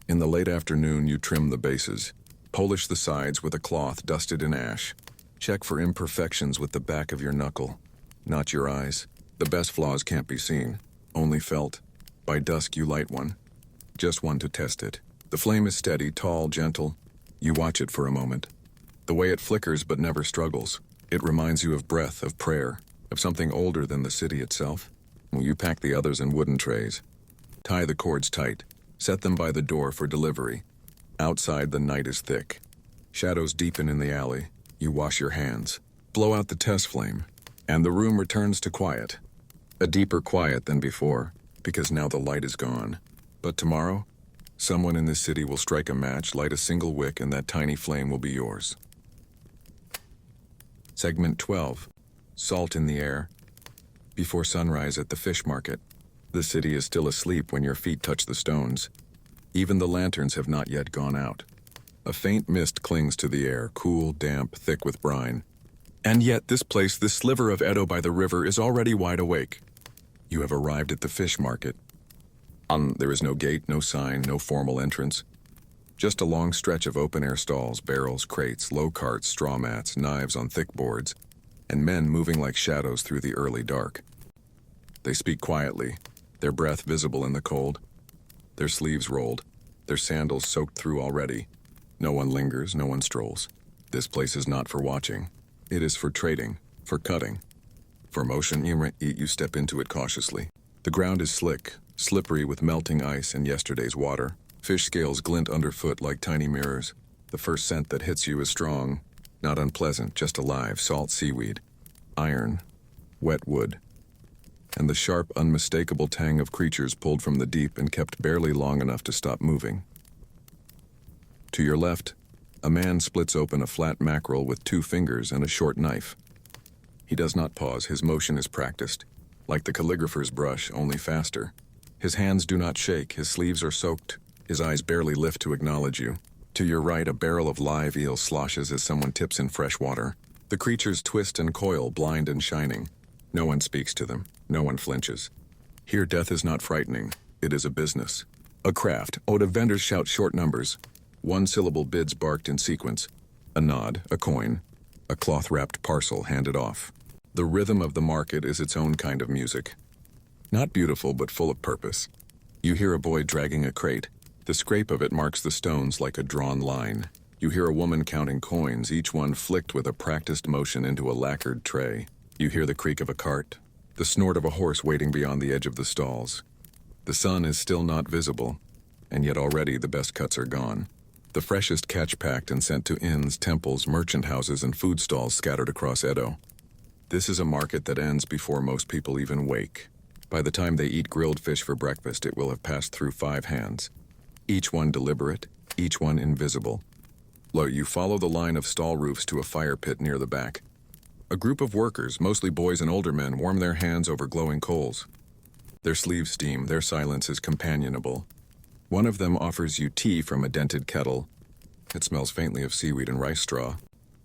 In the late afternoon, you trim the bases, polish the sides with a cloth dusted in ash. Check for imperfections with the back of your knuckle, not your eyes. The best flaws can't be seen, only felt. By dusk, you light one, just one to test it. The flame is steady, tall, gentle. You watch it for a moment. The way it flickers but never struggles. It reminds you of breath, of prayer, of something older than the city itself. You pack the others in wooden trays. Tie the cords tight. Set them by the door for delivery. Outside, the night is thick. Shadows deepen in the alley. You wash your hands. Blow out the test flame. And the room returns to quiet. A deeper quiet than before, because now the light is gone. But tomorrow, someone in this city will strike a match, light a single wick, and that tiny flame will be yours. Segment 12. Salt in the air. Before sunrise at the fish market. The city is still asleep when your feet touch the stones. Even the lanterns have not yet gone out. A faint mist clings to the air, cool, damp, thick with brine. And yet this place, this sliver of Edo by the river, is already wide awake. You have arrived at the fish market. There is no gate, no sign, no formal entrance. Just a long stretch of open-air stalls, barrels, crates, low carts, straw mats, knives on thick boards, and men moving like shadows through the early dark. They speak quietly, their breath visible in the cold, their sleeves rolled, their sandals soaked through already. No one lingers, no one strolls. This place is not for watching. It is for trading, for cutting. For motion, you step into it cautiously. The ground is slick, slippery with melting ice and yesterday's water. Fish scales glint underfoot like tiny mirrors. The first scent that hits you is strong, not unpleasant, just alive, salt seaweed, iron, wet wood, and the sharp, unmistakable tang of creatures pulled from the deep and kept barely long enough to stop moving. To your left, a man splits open a flat mackerel with 2 fingers and a short knife. He does not pause, his motion is practiced, like the calligrapher's brush, only faster. His hands do not shake, his sleeves are soaked, his eyes barely lift to acknowledge you. To your right, a barrel of live eel sloshes as someone tips in fresh water. The creatures twist and coil, blind and shining. No one speaks to them, no one flinches. Here death is not frightening, it is a business. A craft. The vendors shout short numbers. 1-syllable bids barked in sequence. A nod, a coin, a cloth-wrapped parcel handed off. The rhythm of the market is its own kind of music. Not beautiful, but full of purpose. You hear a boy dragging a crate. The scrape of it marks the stones like a drawn line. You hear a woman counting coins, each one flicked with a practiced motion into a lacquered tray. You hear the creak of a cart, the snort of a horse waiting beyond the edge of the stalls. The sun is still not visible, and yet already the best cuts are gone. The freshest catch packed and sent to inns, temples, merchant houses, and food stalls scattered across Edo. This is a market that ends before most people even wake. By the time they eat grilled fish for breakfast, it will have passed through 5 hands. Each one deliberate, each one invisible. You follow the line of stall roofs to a fire pit near the back. A group of workers, mostly boys and older men, warm their hands over glowing coals. Their sleeves steam, their silence is companionable. One of them offers you tea from a dented kettle. It smells faintly of seaweed and rice straw.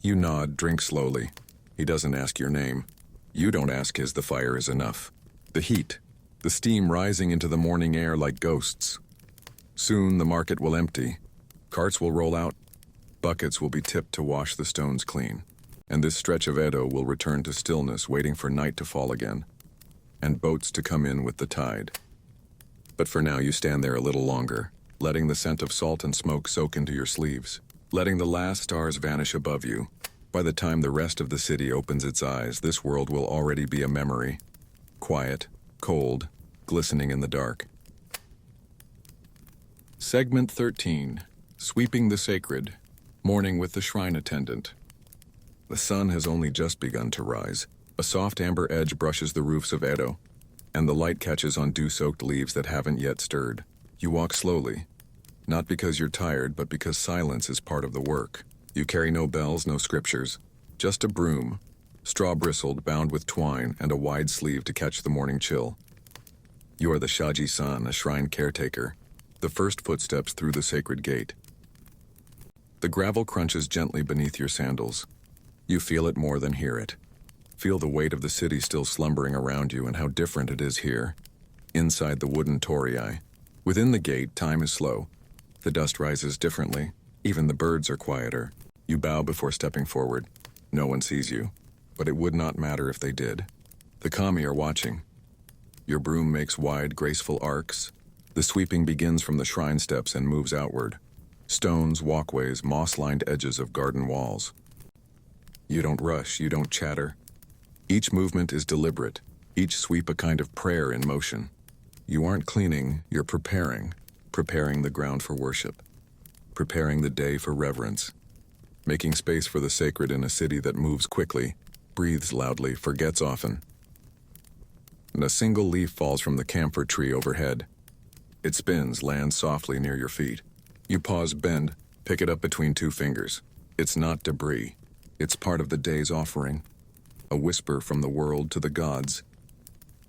You nod, drink slowly. He doesn't ask your name. You don't ask his, the fire is enough. The heat, the steam rising into the morning air like ghosts. Soon the market will empty. Carts will roll out. Buckets will be tipped to wash the stones clean. And this stretch of Edo will return to stillness, waiting for night to fall again, and boats to come in with the tide. But for now you stand there a little longer, letting the scent of salt and smoke soak into your sleeves, letting the last stars vanish above you. By the time the rest of the city opens its eyes, this world will already be a memory. Quiet, cold, glistening in the dark. Segment 13. Sweeping the Sacred. Morning with the Shrine Attendant. The sun has only just begun to rise. A soft amber edge brushes the roofs of Edo, and the light catches on dew-soaked leaves that haven't yet stirred. You walk slowly, not because you're tired, but because silence is part of the work. You carry no bells, no scriptures, just a broom, straw-bristled, bound with twine, and a wide sleeve to catch the morning chill. You are the Shaji-san, a shrine caretaker, the first footsteps through the sacred gate. The gravel crunches gently beneath your sandals. You feel it more than hear it. Feel the weight of the city still slumbering around you and how different it is here, inside the wooden torii. Within the gate, time is slow. The dust rises differently. Even the birds are quieter. You bow before stepping forward. No one sees you, but it would not matter if they did. The kami are watching. Your broom makes wide, graceful arcs. The sweeping begins from the shrine steps and moves outward. Stones, walkways, moss-lined edges of garden walls. You don't rush, you don't chatter. Each movement is deliberate, each sweep a kind of prayer in motion. You aren't cleaning, you're preparing the ground for worship, preparing the day for reverence, making space for the sacred in a city that moves quickly, breathes loudly, forgets often. And a single leaf falls from the camphor tree overhead. It spins, lands softly near your feet. You pause, bend, pick it up between 2 fingers. It's not debris. It's part of the day's offering. A whisper from the world to the gods.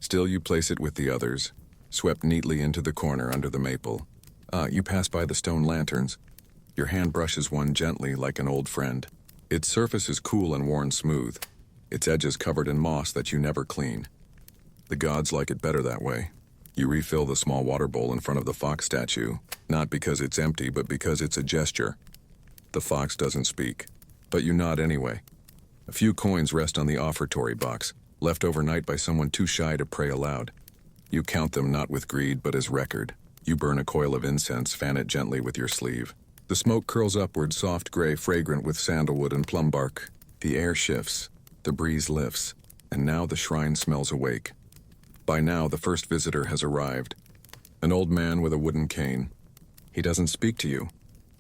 Still, you place it with the others, swept neatly into the corner under the maple. You pass by the stone lanterns. Your hand brushes one gently like an old friend. Its surface is cool and worn smooth, its edges covered in moss that you never clean. The gods like it better that way. You refill the small water bowl in front of the fox statue, not because it's empty, but because it's a gesture. The fox doesn't speak, but you nod anyway. A few coins rest on the offertory box, left overnight by someone too shy to pray aloud. You count them not with greed, but as record. You burn a coil of incense, fan it gently with your sleeve. The smoke curls upward, soft gray, fragrant with sandalwood and plum bark. The air shifts, the breeze lifts, and now the shrine smells awake. By now, the first visitor has arrived. An old man with a wooden cane. He doesn't speak to you,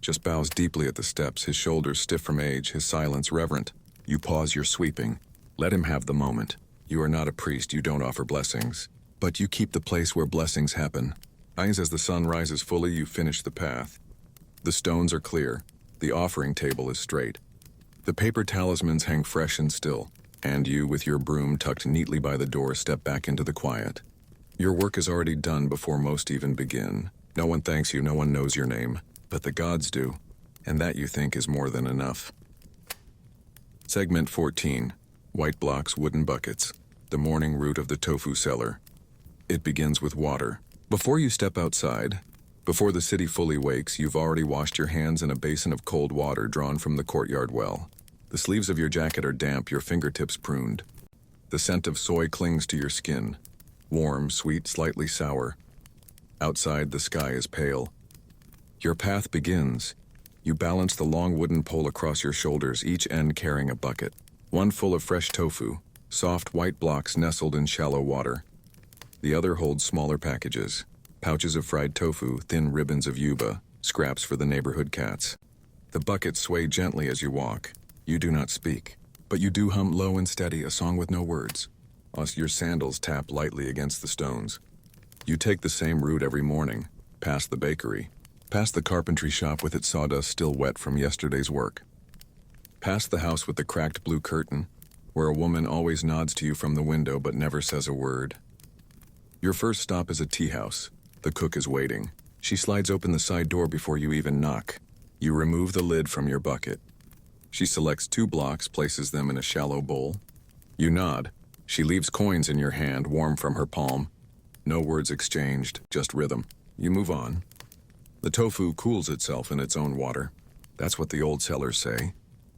just bows deeply at the steps, his shoulders stiff from age, his silence reverent. You pause your sweeping. Let him have the moment. You are not a priest, you don't offer blessings. But you keep the place where blessings happen. As the sun rises fully, you finish the path. The stones are clear. The offering table is straight. The paper talismans hang fresh and still, and you, with your broom tucked neatly by the door, step back into the quiet. Your work is already done before most even begin. No one thanks you, no one knows your name, but the gods do, and that you think is more than enough. Segment 14. White blocks, wooden buckets. The morning route of the tofu seller. It begins with water. Before you step outside, before the city fully wakes, you've already washed your hands in a basin of cold water drawn from the courtyard well. The sleeves of your jacket are damp, your fingertips pruned. The scent of soy clings to your skin. Warm, sweet, slightly sour. Outside, the sky is pale. Your path begins. You balance the long wooden pole across your shoulders, each end carrying a bucket. One full of fresh tofu, soft white blocks nestled in shallow water. The other holds smaller packages. Pouches of fried tofu, thin ribbons of yuba, scraps for the neighborhood cats. The buckets sway gently as you walk. You do not speak, but you do hum low and steady, a song with no words. Your sandals tap lightly against the stones. You take the same route every morning, past the bakery, past the carpentry shop with its sawdust still wet from yesterday's work, past the house with the cracked blue curtain, where a woman always nods to you from the window but never says a word. Your first stop is a tea house. The cook is waiting. She slides open the side door before you even knock. You remove the lid from your bucket. She selects 2 blocks, places them in a shallow bowl. You nod. She leaves coins in your hand, warm from her palm. No words exchanged, just rhythm. You move on. The tofu cools itself in its own water. That's what the old sellers say.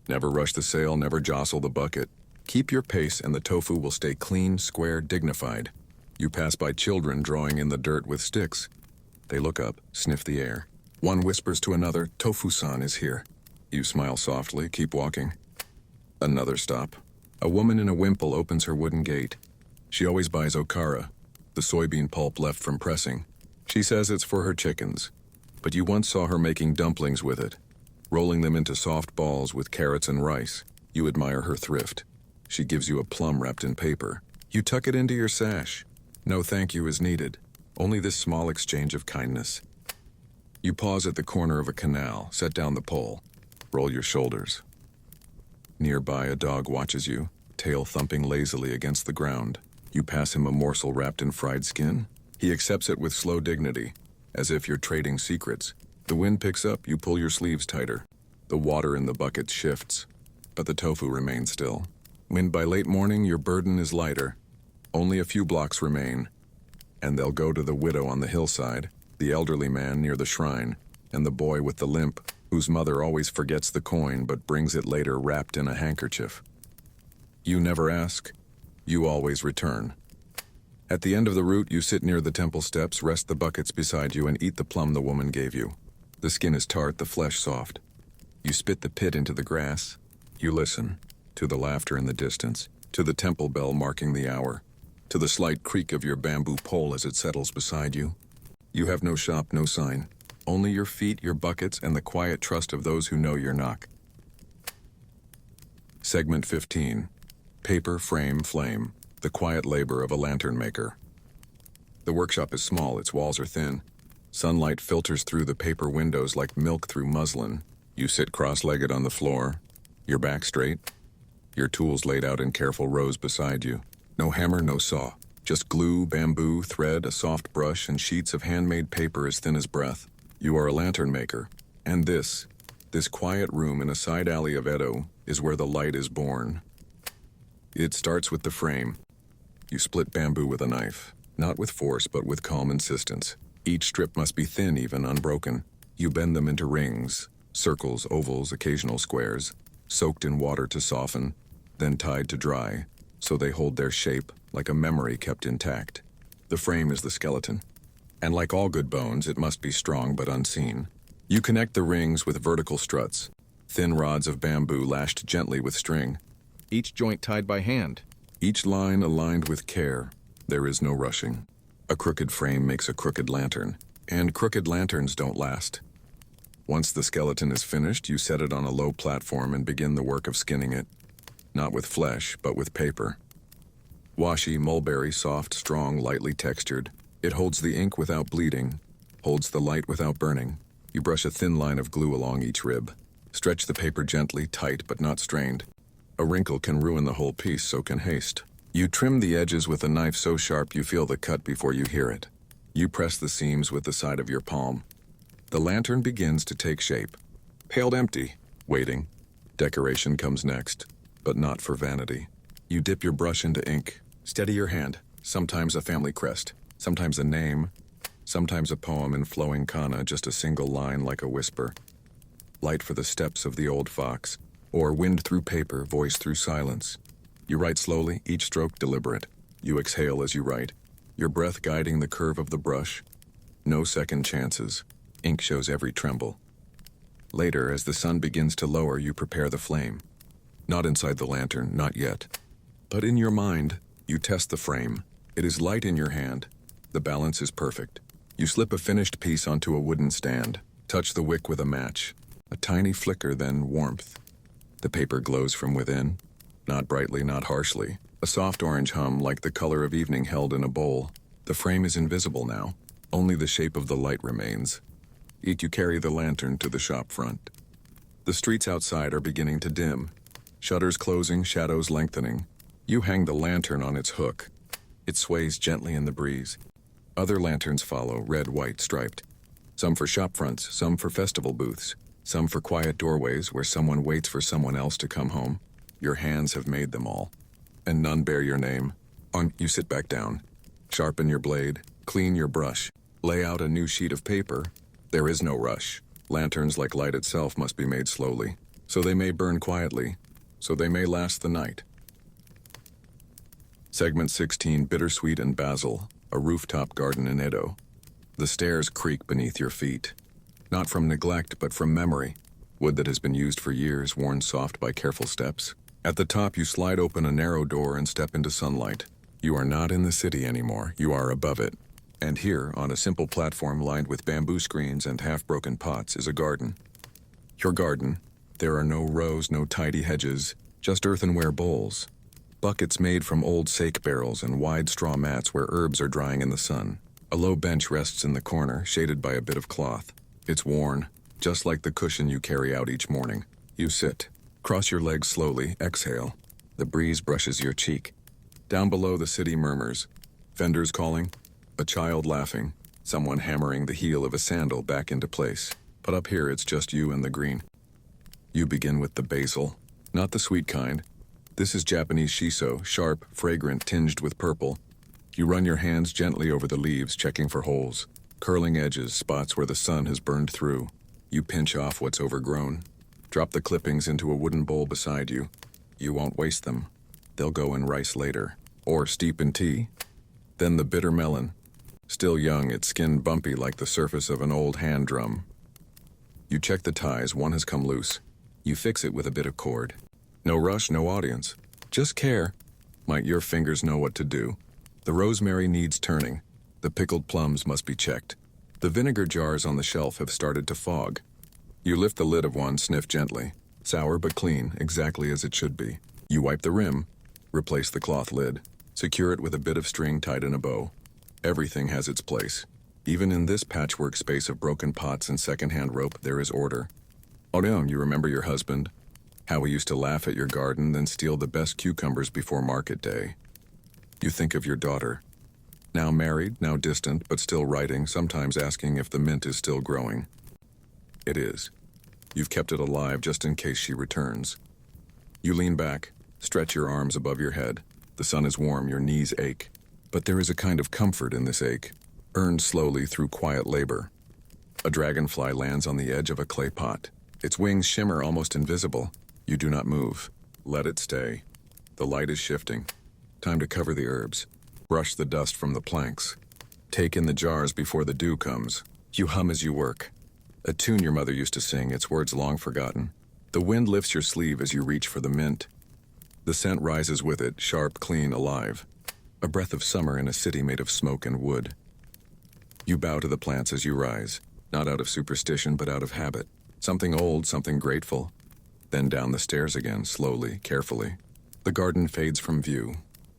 Never rush the sale, never jostle the bucket. Keep your pace and the tofu will stay clean, square, dignified. You pass by children drawing in the dirt with sticks. They look up, sniff the air. One whispers to another, "Tofu-san is here." You smile softly, keep walking. Another stop. A woman in a wimple opens her wooden gate. She always buys okara, the soybean pulp left from pressing. She says it's for her chickens, but you once saw her making dumplings with it, rolling them into soft balls with carrots and rice. You admire her thrift. She gives you a plum wrapped in paper. You tuck it into your sash. No thank you is needed, only this small exchange of kindness. You pause at the corner of a canal, set down the pole, roll your shoulders. Nearby, a dog watches you, tail thumping lazily against the ground. You pass him a morsel wrapped in fried skin. He accepts it with slow dignity, as if you're trading secrets. The wind picks up, you pull your sleeves tighter. The water in the bucket shifts, but the tofu remains still. When by late morning your burden is lighter, only a few blocks remain, and they'll go to the widow on the hillside, the elderly man near the shrine, and the boy with the limp, whose mother always forgets the coin but brings it later wrapped in a handkerchief. You never ask, you always return. At the end of the route, you sit near the temple steps, rest the buckets beside you, and eat the plum the woman gave you. The skin is tart, the flesh soft. You spit the pit into the grass. You listen, to the laughter in the distance, to the temple bell marking the hour, to the slight creak of your bamboo pole as it settles beside you. You have no shop, no sign. Only your feet, your buckets, and the quiet trust of those who know your knock. Segment 15. Paper, frame, flame. The quiet labor of a lantern maker. The workshop is small, its walls are thin. Sunlight filters through the paper windows like milk through muslin. You sit cross-legged on the floor, your back straight, your tools laid out in careful rows beside you. No hammer, no saw, Just glue, bamboo, thread, a soft brush, and sheets of handmade paper as thin as breath. You are a lantern maker. And this quiet room in a side alley of Edo is where the light is born. It starts with the frame. You split bamboo with a knife, not with force but with calm insistence. Each strip must be thin, even unbroken. You bend them into rings, circles, ovals, occasional squares, soaked in water to soften, then tied to dry, so they hold their shape like a memory kept intact. The frame is the skeleton. And like all good bones, it must be strong but unseen. You connect the rings with vertical struts, thin rods of bamboo lashed gently with string, each joint tied by hand, each line aligned with care. There is no rushing. A crooked frame makes a crooked lantern, and crooked lanterns don't last. Once the skeleton is finished, you set it on a low platform and begin the work of skinning it, not with flesh, but with paper. Washi, mulberry, soft, strong, lightly textured. It holds the ink without bleeding, holds the light without burning. You brush a thin line of glue along each rib. Stretch the paper gently, tight but not strained. A wrinkle can ruin the whole piece, so can haste. You trim the edges with a knife so sharp you feel the cut before you hear it. You press the seams with the side of your palm. The lantern begins to take shape. Paled empty, waiting. Decoration comes next, but not for vanity. You dip your brush into ink. Steady your hand. Sometimes a family crest, sometimes a name, sometimes a poem in flowing kana, just a single line like a whisper. Light for the steps of the old fox, or wind through paper, voice through silence. You write slowly, each stroke deliberate. You exhale as you write, your breath guiding the curve of the brush. No second chances. Ink shows every tremble. Later, as the sun begins to lower, you prepare the flame. Not inside the lantern, not yet. But in your mind, you test the frame. It is light in your hand. The balance is perfect. You slip a finished piece onto a wooden stand. Touch the wick with a match. A tiny flicker, then warmth. The paper glows from within. Not brightly, not harshly. A soft orange hum like the color of evening held in a bowl. The frame is invisible now. Only the shape of the light remains. You carry the lantern to the shop front. The streets outside are beginning to dim. Shutters closing, shadows lengthening. You hang the lantern on its hook. It sways gently in the breeze. Other lanterns follow, red, white, striped. Some for shop fronts, some for festival booths, some for quiet doorways where someone waits for someone else to come home. Your hands have made them all, and none bear your name. You sit back down, sharpen your blade, clean your brush, lay out a new sheet of paper. There is no rush. Lanterns, like light itself, must be made slowly, so they may burn quietly, so they may last the night. Segment 16, Bittersweet and Basil, a rooftop garden in Edo. The stairs creak beneath your feet. Not from neglect, but from memory. Wood that has been used for years, worn soft by careful steps. At the top, you slide open a narrow door and step into sunlight. You are not in the city anymore, you are above it. And here, on a simple platform lined with bamboo screens and half-broken pots, is a garden. Your garden. There are no rows, no tidy hedges, just earthenware bowls. Buckets made from old sake barrels and wide straw mats where herbs are drying in the sun. A low bench rests in the corner, shaded by a bit of cloth. It's worn, just like the cushion you carry out each morning. You sit. Cross your legs slowly, exhale. The breeze brushes your cheek. Down below, the city murmurs. Vendors calling, a child laughing, someone hammering the heel of a sandal back into place. But up here, it's just you and the green. You begin with the basil, not the sweet kind. This is Japanese shiso, sharp, fragrant, tinged with purple. You run your hands gently over the leaves, checking for holes, curling edges, spots where the sun has burned through. You pinch off what's overgrown. Drop the clippings into a wooden bowl beside you. You won't waste them. They'll go in rice later, or steep in tea. Then the bitter melon. Still young, its skin bumpy like the surface of an old hand drum. You check the ties, one has come loose. You fix it with a bit of cord. No rush, no audience. Just care. Might your fingers know what to do? The rosemary needs turning. The pickled plums must be checked. The vinegar jars on the shelf have started to fog. You lift the lid of one, sniff gently. Sour but clean, exactly as it should be. You wipe the rim. Replace the cloth lid. Secure it with a bit of string tied in a bow. Everything has its place. Even in this patchwork space of broken pots and second-hand rope, there is order. Oh no, you remember your husband? How he used to laugh at your garden, then steal the best cucumbers before market day. You think of your daughter. Now married, now distant, but still writing, sometimes asking if the mint is still growing. It is. You've kept it alive just in case she returns. You lean back, stretch your arms above your head. The sun is warm, your knees ache. But there is a kind of comfort in this ache, earned slowly through quiet labor. A dragonfly lands on the edge of a clay pot. Its wings shimmer almost invisible. You do not move. Let it stay. The light is shifting. Time to cover the herbs. Brush the dust from the planks. Take in the jars before the dew comes. You hum as you work. A tune your mother used to sing, its words long forgotten. The wind lifts your sleeve as you reach for the mint. The scent rises with it, sharp, clean, alive. A breath of summer in a city made of smoke and wood. You bow to the plants as you rise, not out of superstition but out of habit. Something old, something grateful. Then down the stairs again, slowly, carefully. The garden fades from view,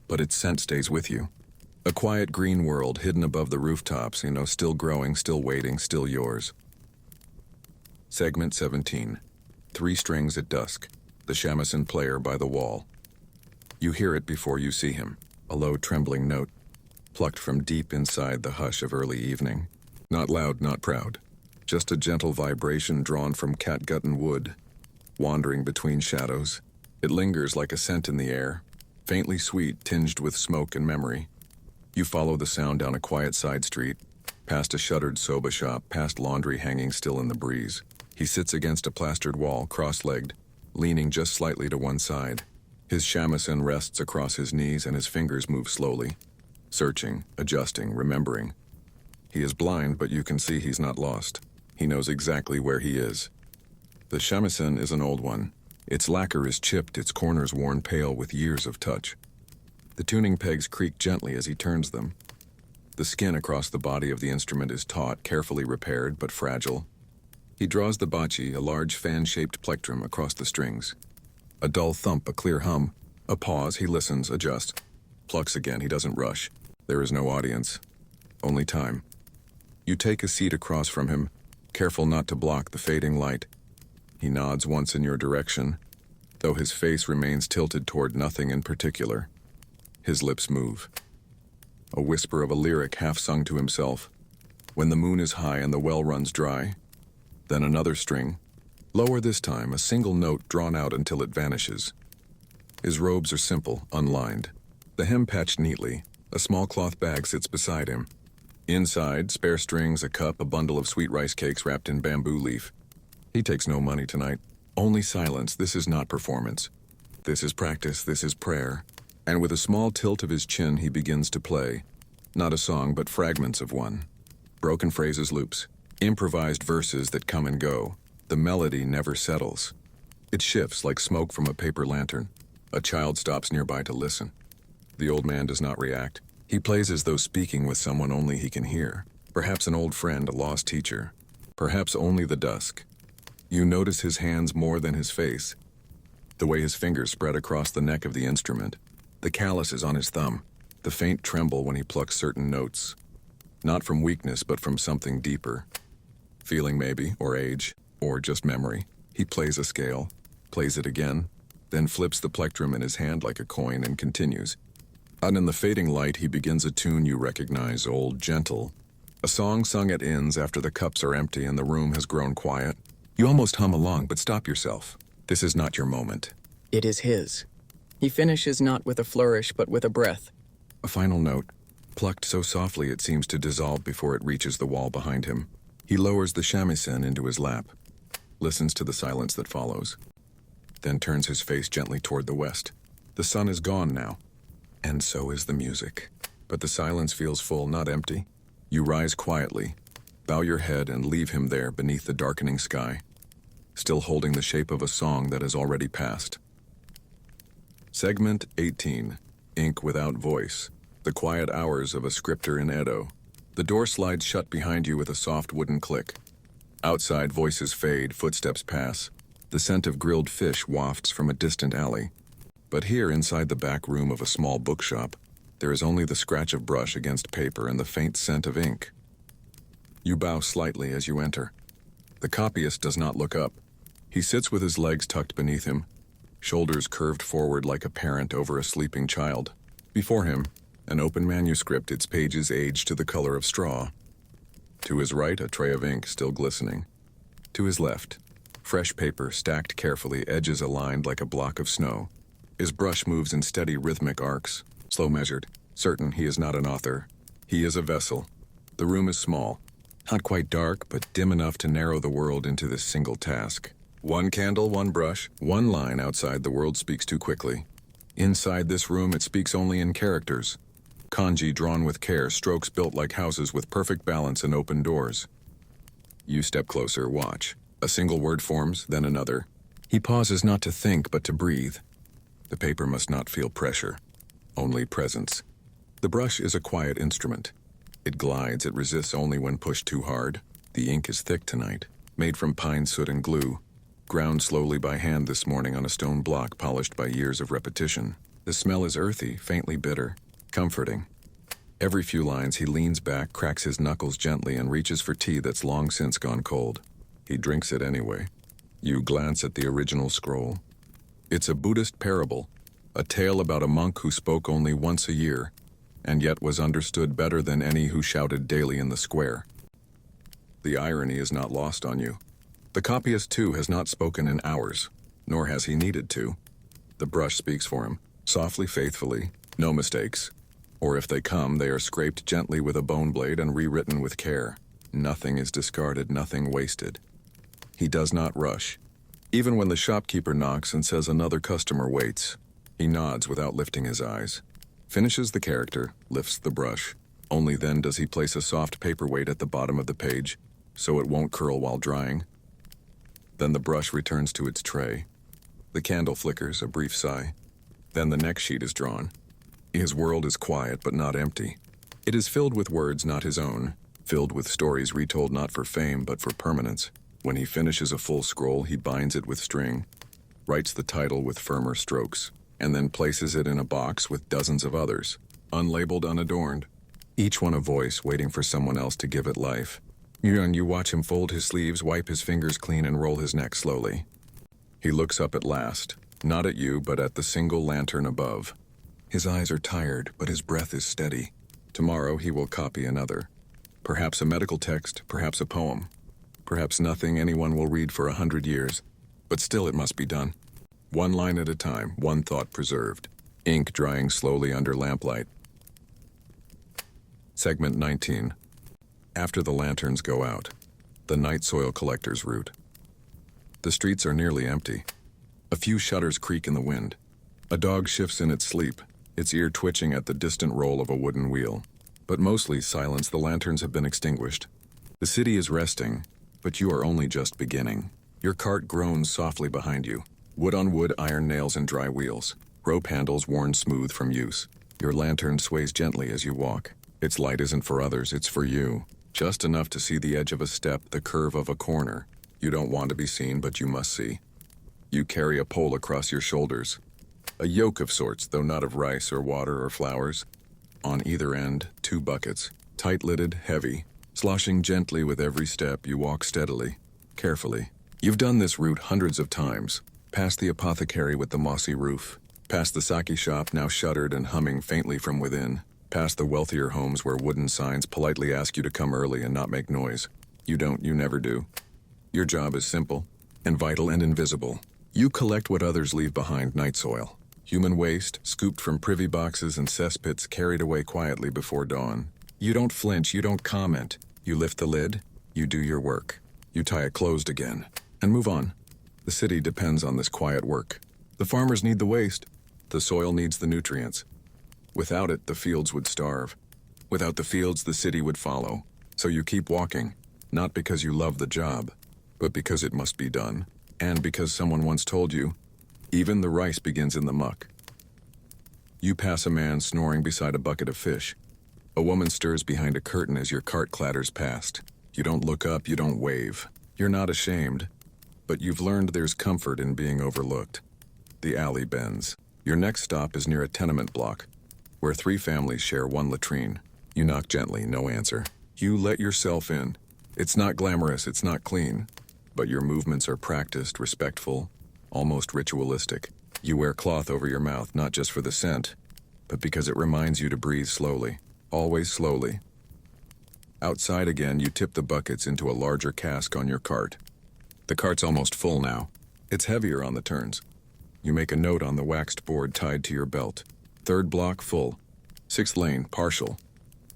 but its scent stays with you. A quiet green world hidden above the rooftops, still growing, still waiting, still yours. Segment 17. 3 strings at dusk. The shamisen player by the wall. You hear it before you see him. A low, trembling note, plucked from deep inside the hush of early evening. Not loud, not proud. Just a gentle vibration drawn from catgut and wood, wandering between shadows. It lingers like a scent in the air, faintly sweet, tinged with smoke and memory. You follow the sound down a quiet side street, past a shuttered soba shop, past laundry hanging still in the breeze. He sits against a plastered wall, cross-legged, leaning just slightly to one side. His shamisen rests across his knees and his fingers move slowly, searching, adjusting, remembering. He is blind, but you can see he's not lost. He knows exactly where he is. The shamisen is an old one. Its lacquer is chipped, its corners worn pale with years of touch. The tuning pegs creak gently as he turns them. The skin across the body of the instrument is taut, carefully repaired, but fragile. He draws the bachi, a large fan-shaped plectrum, across the strings. A dull thump, a clear hum. A pause, he listens, adjusts. Plucks again, he doesn't rush. There is no audience. Only time. You take a seat across from him, careful not to block the fading light. He nods once in your direction, though his face remains tilted toward nothing in particular. His lips move. A whisper of a lyric half sung to himself. When the moon is high and the well runs dry. Then another string. Lower this time, a single note drawn out until it vanishes. His robes are simple, unlined. The hem patched neatly. A small cloth bag sits beside him. Inside, spare strings, a cup, a bundle of sweet rice cakes wrapped in bamboo leaf. He takes no money tonight. Only silence. This is not performance. This is practice, this is prayer. And with a small tilt of his chin, he begins to play. Not a song, but fragments of one. Broken phrases, loops. Improvised verses that come and go. The melody never settles. It shifts like smoke from a paper lantern. A child stops nearby to listen. The old man does not react. He plays as though speaking with someone only he can hear. Perhaps an old friend, a lost teacher. Perhaps only the dusk. You notice his hands more than his face. The way his fingers spread across the neck of the instrument. The calluses on his thumb. The faint tremble when he plucks certain notes. Not from weakness, but from something deeper. Feeling maybe, or age, or just memory. He plays a scale, plays it again, then flips the plectrum in his hand like a coin and continues. And in the fading light, he begins a tune you recognize, old, gentle. A song sung at inns after the cups are empty and the room has grown quiet. You almost hum along, but stop yourself. This is not your moment. It is his. He finishes not with a flourish, but with a breath. A final note, plucked so softly it seems to dissolve before it reaches the wall behind him. He lowers the shamisen into his lap, listens to the silence that follows, then turns his face gently toward the west. The sun is gone now, and so is the music. But the silence feels full, not empty. You rise quietly, bow your head and leave him there beneath the darkening sky, still holding the shape of a song that has already passed. Segment 18. Ink without voice. The quiet hours of a scripter in Edo. The door slides shut behind you with a soft wooden click. Outside, voices fade, footsteps pass. The scent of grilled fish wafts from a distant alley. But here, inside the back room of a small bookshop, there is only the scratch of brush against paper and the faint scent of ink. You bow slightly as you enter. The copyist does not look up. He sits with his legs tucked beneath him, shoulders curved forward like a parent over a sleeping child. Before him, An open manuscript, its pages aged to the color of straw. To his right, a tray of ink still glistening. To his left, fresh paper stacked carefully, edges aligned like a block of snow. His brush moves in steady rhythmic arcs, slow measured, certain he is not an author. He is a vessel. The room is small, not quite dark, but dim enough to narrow the world into this single task. One candle, one brush, one line outside the world speaks too quickly. Inside this room, it speaks only in characters. Kanji drawn with care, strokes built like houses with perfect balance and open doors. You step closer, watch. A single word forms, then another. He pauses not to think, but to breathe. The paper must not feel pressure, only presence. The brush is a quiet instrument. It glides, it resists only when pushed too hard. The ink is thick tonight, made from pine soot and glue, ground slowly by hand this morning on a stone block polished by years of repetition. The smell is earthy, faintly bitter, comforting. Every few lines he leans back, cracks his knuckles gently, and reaches for tea that's long since gone cold. He drinks it anyway. You glance at the original scroll. It's a Buddhist parable, a tale about a monk who spoke only once a year, and yet was understood better than any who shouted daily in the square. The irony is not lost on you. The copyist, too, has not spoken in hours, nor has he needed to. The brush speaks for him, softly, faithfully, no mistakes. Or if they come, they are scraped gently with a bone blade and rewritten with care. Nothing is discarded, nothing wasted. He does not rush. Even when the shopkeeper knocks and says another customer waits, he nods without lifting his eyes. Finishes the character, lifts the brush. Only then does he place a soft paperweight at the bottom of the page, so it won't curl while drying. Then the brush returns to its tray. The candle flickers, a brief sigh. Then the next sheet is drawn. His world is quiet but not empty. It is filled with words not his own, filled with stories retold not for fame but for permanence. When he finishes a full scroll, he binds it with string, writes the title with firmer strokes, and then places it in a box with dozens of others, unlabeled, unadorned. Each one a voice waiting for someone else to give it life. You watch him fold his sleeves, wipe his fingers clean, and roll his neck slowly. He looks up at last, not at you, but at the single lantern above. His eyes are tired, but his breath is steady. Tomorrow he will copy another. Perhaps a medical text, perhaps a poem. Perhaps nothing anyone will read for 100 years, but still it must be done. One line at a time, one thought preserved. Ink drying slowly under lamplight. Segment 19. After the lanterns go out, the night soil collector's route. The streets are nearly empty. A few shutters creak in the wind. A dog shifts in its sleep, its ear twitching at the distant roll of a wooden wheel. But mostly silence, the lanterns have been extinguished. The city is resting, but you are only just beginning. Your cart groans softly behind you. Wood on wood, iron nails and dry wheels. Rope handles worn smooth from use. Your lantern sways gently as you walk. Its light isn't for others, it's for you. Just enough to see the edge of a step, the curve of a corner. You don't want to be seen, but you must see. You carry a pole across your shoulders. A yoke of sorts, though not of rice or water or flowers. On either end, 2 buckets, tight-lidded, heavy. Sloshing gently with every step, you walk steadily, carefully. You've done this route hundreds of times. Past the apothecary with the mossy roof. Past the sake shop, now shuttered and humming faintly from within. Past the wealthier homes where wooden signs politely ask you to come early and not make noise. You never do. Your job is simple, and vital and invisible. You collect what others leave behind, night soil. Human waste, scooped from privy boxes and cesspits, carried away quietly before dawn. You don't flinch, you don't comment. You lift the lid, you do your work. You tie it closed again, and move on. The city depends on this quiet work. The farmers need the waste. The soil needs the nutrients. Without it, the fields would starve. Without the fields, the city would follow. So you keep walking, not because you love the job, but because it must be done. And because someone once told you, even the rice begins in the muck. You pass a man snoring beside a bucket of fish. A woman stirs behind a curtain as your cart clatters past. You don't look up, you don't wave. You're not ashamed, but you've learned there's comfort in being overlooked. The alley bends. Your next stop is near a tenement block, where 3 families share one latrine. You knock gently, no answer. You let yourself in. It's not glamorous, it's not clean, but your movements are practiced, respectful, almost ritualistic. You wear cloth over your mouth, not just for the scent, but because it reminds you to breathe slowly, always slowly. Outside again, you tip the buckets into a larger cask on your cart. The cart's almost full now. It's heavier on the turns. You make a note on the waxed board tied to your belt. 3rd block full. 6th lane partial.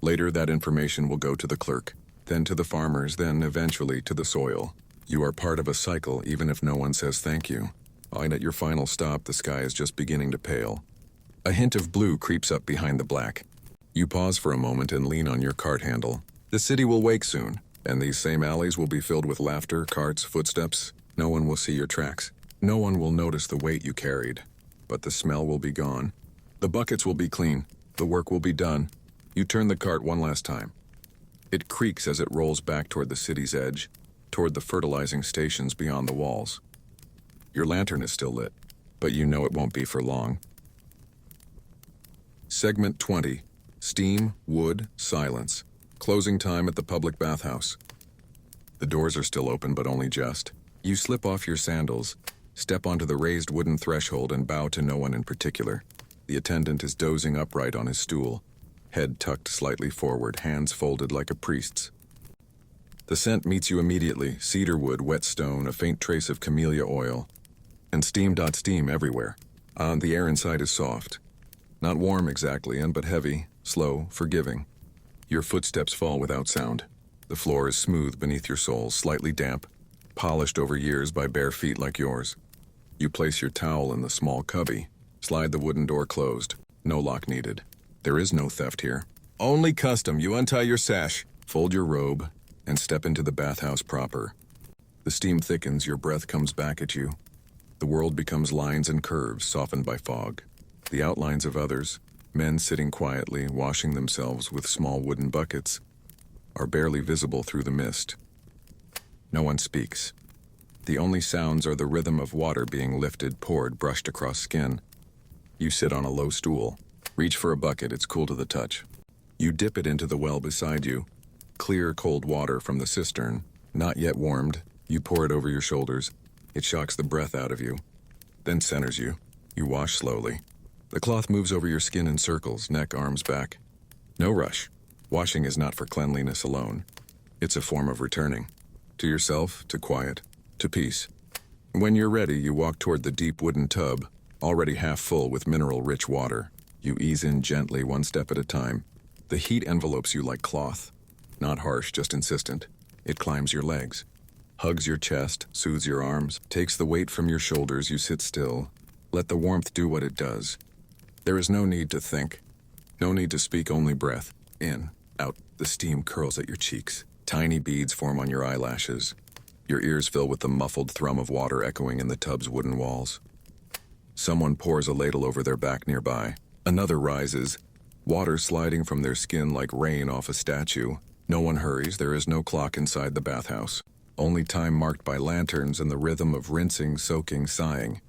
Later that information will go to the clerk, then to the farmers, then eventually to the soil. You are part of a cycle even if no one says thank you. And at your final stop, the sky is just beginning to pale. A hint of blue creeps up behind the black. You pause for a moment and lean on your cart handle. The city will wake soon, and these same alleys will be filled with laughter, carts, footsteps. No one will see your tracks. No one will notice the weight you carried. But the smell will be gone. The buckets will be clean. The work will be done. You turn the cart one last time. It creaks as it rolls back toward the city's edge, toward the fertilizing stations beyond the walls. Your lantern is still lit, but you know it won't be for long. Segment 20. Steam, wood, silence. Closing time at the public bathhouse. The doors are still open, but only just. You slip off your sandals, step onto the raised wooden threshold and bow to no one in particular. The attendant is dozing upright on his stool, head tucked slightly forward, hands folded like a priest's. The scent meets you immediately, cedarwood, wet stone, a faint trace of camellia oil, and steam everywhere. The air inside is soft. Not warm exactly, but heavy, slow, forgiving. Your footsteps fall without sound. The floor is smooth beneath your soles, slightly damp, polished over years by bare feet like yours. You place your towel in the small cubby, slide the wooden door closed. No lock needed. There is no theft here. Only custom. You untie your sash, fold your robe, and step into the bathhouse proper. The steam thickens, your breath comes back at you. The world becomes lines and curves softened by fog. The outlines of others, men sitting quietly, washing themselves with small wooden buckets, are barely visible through the mist. No one speaks. The only sounds are the rhythm of water being lifted, poured, brushed across skin. You sit on a low stool. Reach for a bucket, it's cool to the touch. You dip it into the well beside you. Clear, cold water from the cistern, not yet warmed. You pour it over your shoulders. It shocks the breath out of you, then centers you. You wash slowly. The cloth moves over your skin in circles, neck, arms, back. No rush. Washing is not for cleanliness alone. It's a form of returning. To yourself, to quiet, to peace. When you're ready, you walk toward the deep wooden tub, already half full with mineral-rich water. You ease in gently, one step at a time. The heat envelopes you like cloth. Not harsh, just insistent. It climbs your legs, hugs your chest, soothes your arms, takes the weight from your shoulders. You sit still. Let the warmth do what it does. There is no need to think. No need to speak, only breath. In, out. The steam curls at your cheeks. Tiny beads form on your eyelashes. Your ears fill with the muffled thrum of water echoing in the tub's wooden walls. Someone pours a ladle over their back nearby. Another rises, water sliding from their skin like rain off a statue. No one hurries. There is no clock inside the bathhouse. Only time marked by lanterns and the rhythm of rinsing, soaking, sighing.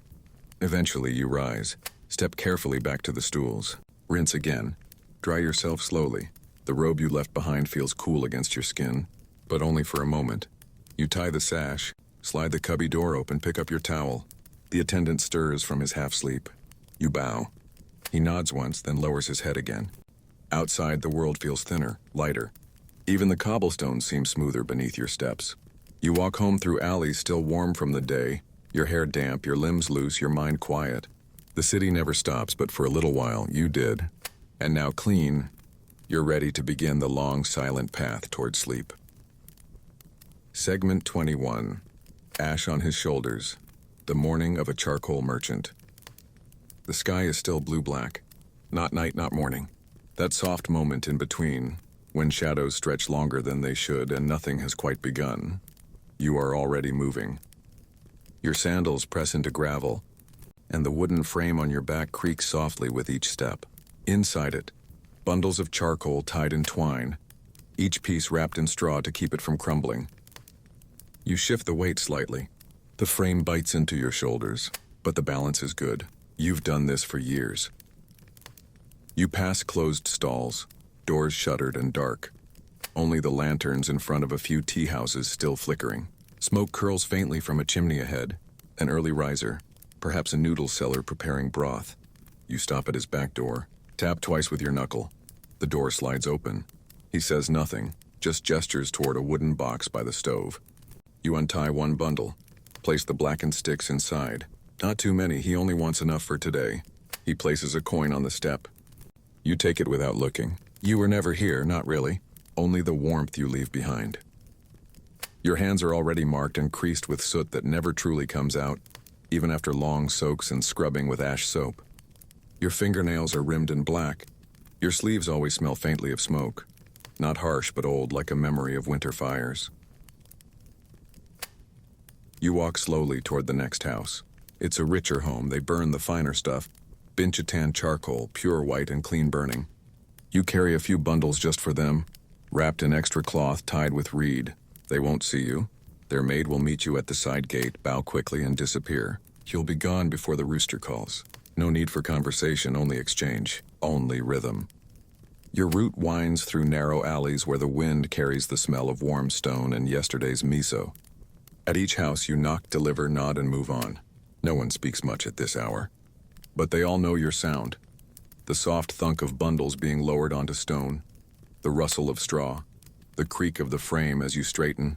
Eventually you rise. Step carefully back to the stools. Rinse again. Dry yourself slowly. The robe you left behind feels cool against your skin, but only for a moment. You tie the sash, slide the cubby door open, pick up your towel. The attendant stirs from his half-sleep. You bow. He nods once, then lowers his head again. Outside, the world feels thinner, lighter. Even the cobblestones seem smoother beneath your steps. You walk home through alleys still warm from the day, your hair damp, your limbs loose, your mind quiet. The city never stops, but for a little while, you did. And now clean, you're ready to begin the long, silent path toward sleep. Segment 21. Ash on his shoulders. The morning of a charcoal merchant. The sky is still blue-black. Not night, not morning. That soft moment in between, when shadows stretch longer than they should and nothing has quite begun. You are already moving. Your sandals press into gravel, and the wooden frame on your back creaks softly with each step. Inside it, bundles of charcoal tied in twine, each piece wrapped in straw to keep it from crumbling. You shift the weight slightly. The frame bites into your shoulders, but the balance is good. You've done this for years. You pass closed stalls, doors shuttered and dark. Only the lanterns in front of a few tea houses still flickering. Smoke curls faintly from a chimney ahead. An early riser, perhaps a noodle seller preparing broth. You stop at his back door, Tap twice with your knuckle. The door slides open. He says nothing, just gestures toward a wooden box by the stove. You untie one bundle. Place the blackened sticks inside. Not too many, he only wants enough for today. He places a coin on the step. You take it without looking. You were never here, not really. Only the warmth you leave behind. Your hands are already marked and creased with soot that never truly comes out, even after long soaks and scrubbing with ash soap. Your fingernails are rimmed in black. Your sleeves always smell faintly of smoke. Not harsh, but old, like a memory of winter fires. You walk slowly toward the next house. It's a richer home. They burn the finer stuff. Binchatan charcoal, pure white and clean burning. You carry a few bundles just for them, wrapped in extra cloth tied with reed. They won't see you. Their maid will meet you at the side gate, bow quickly, and disappear. You'll be gone before the rooster calls. No need for conversation, only exchange, only rhythm. Your route winds through narrow alleys where the wind carries the smell of warm stone and yesterday's miso. At each house you knock, deliver, nod, and move on. No one speaks much at this hour. But they all know your sound. The soft thunk of bundles being lowered onto stone, the rustle of straw, the creak of the frame as you straighten.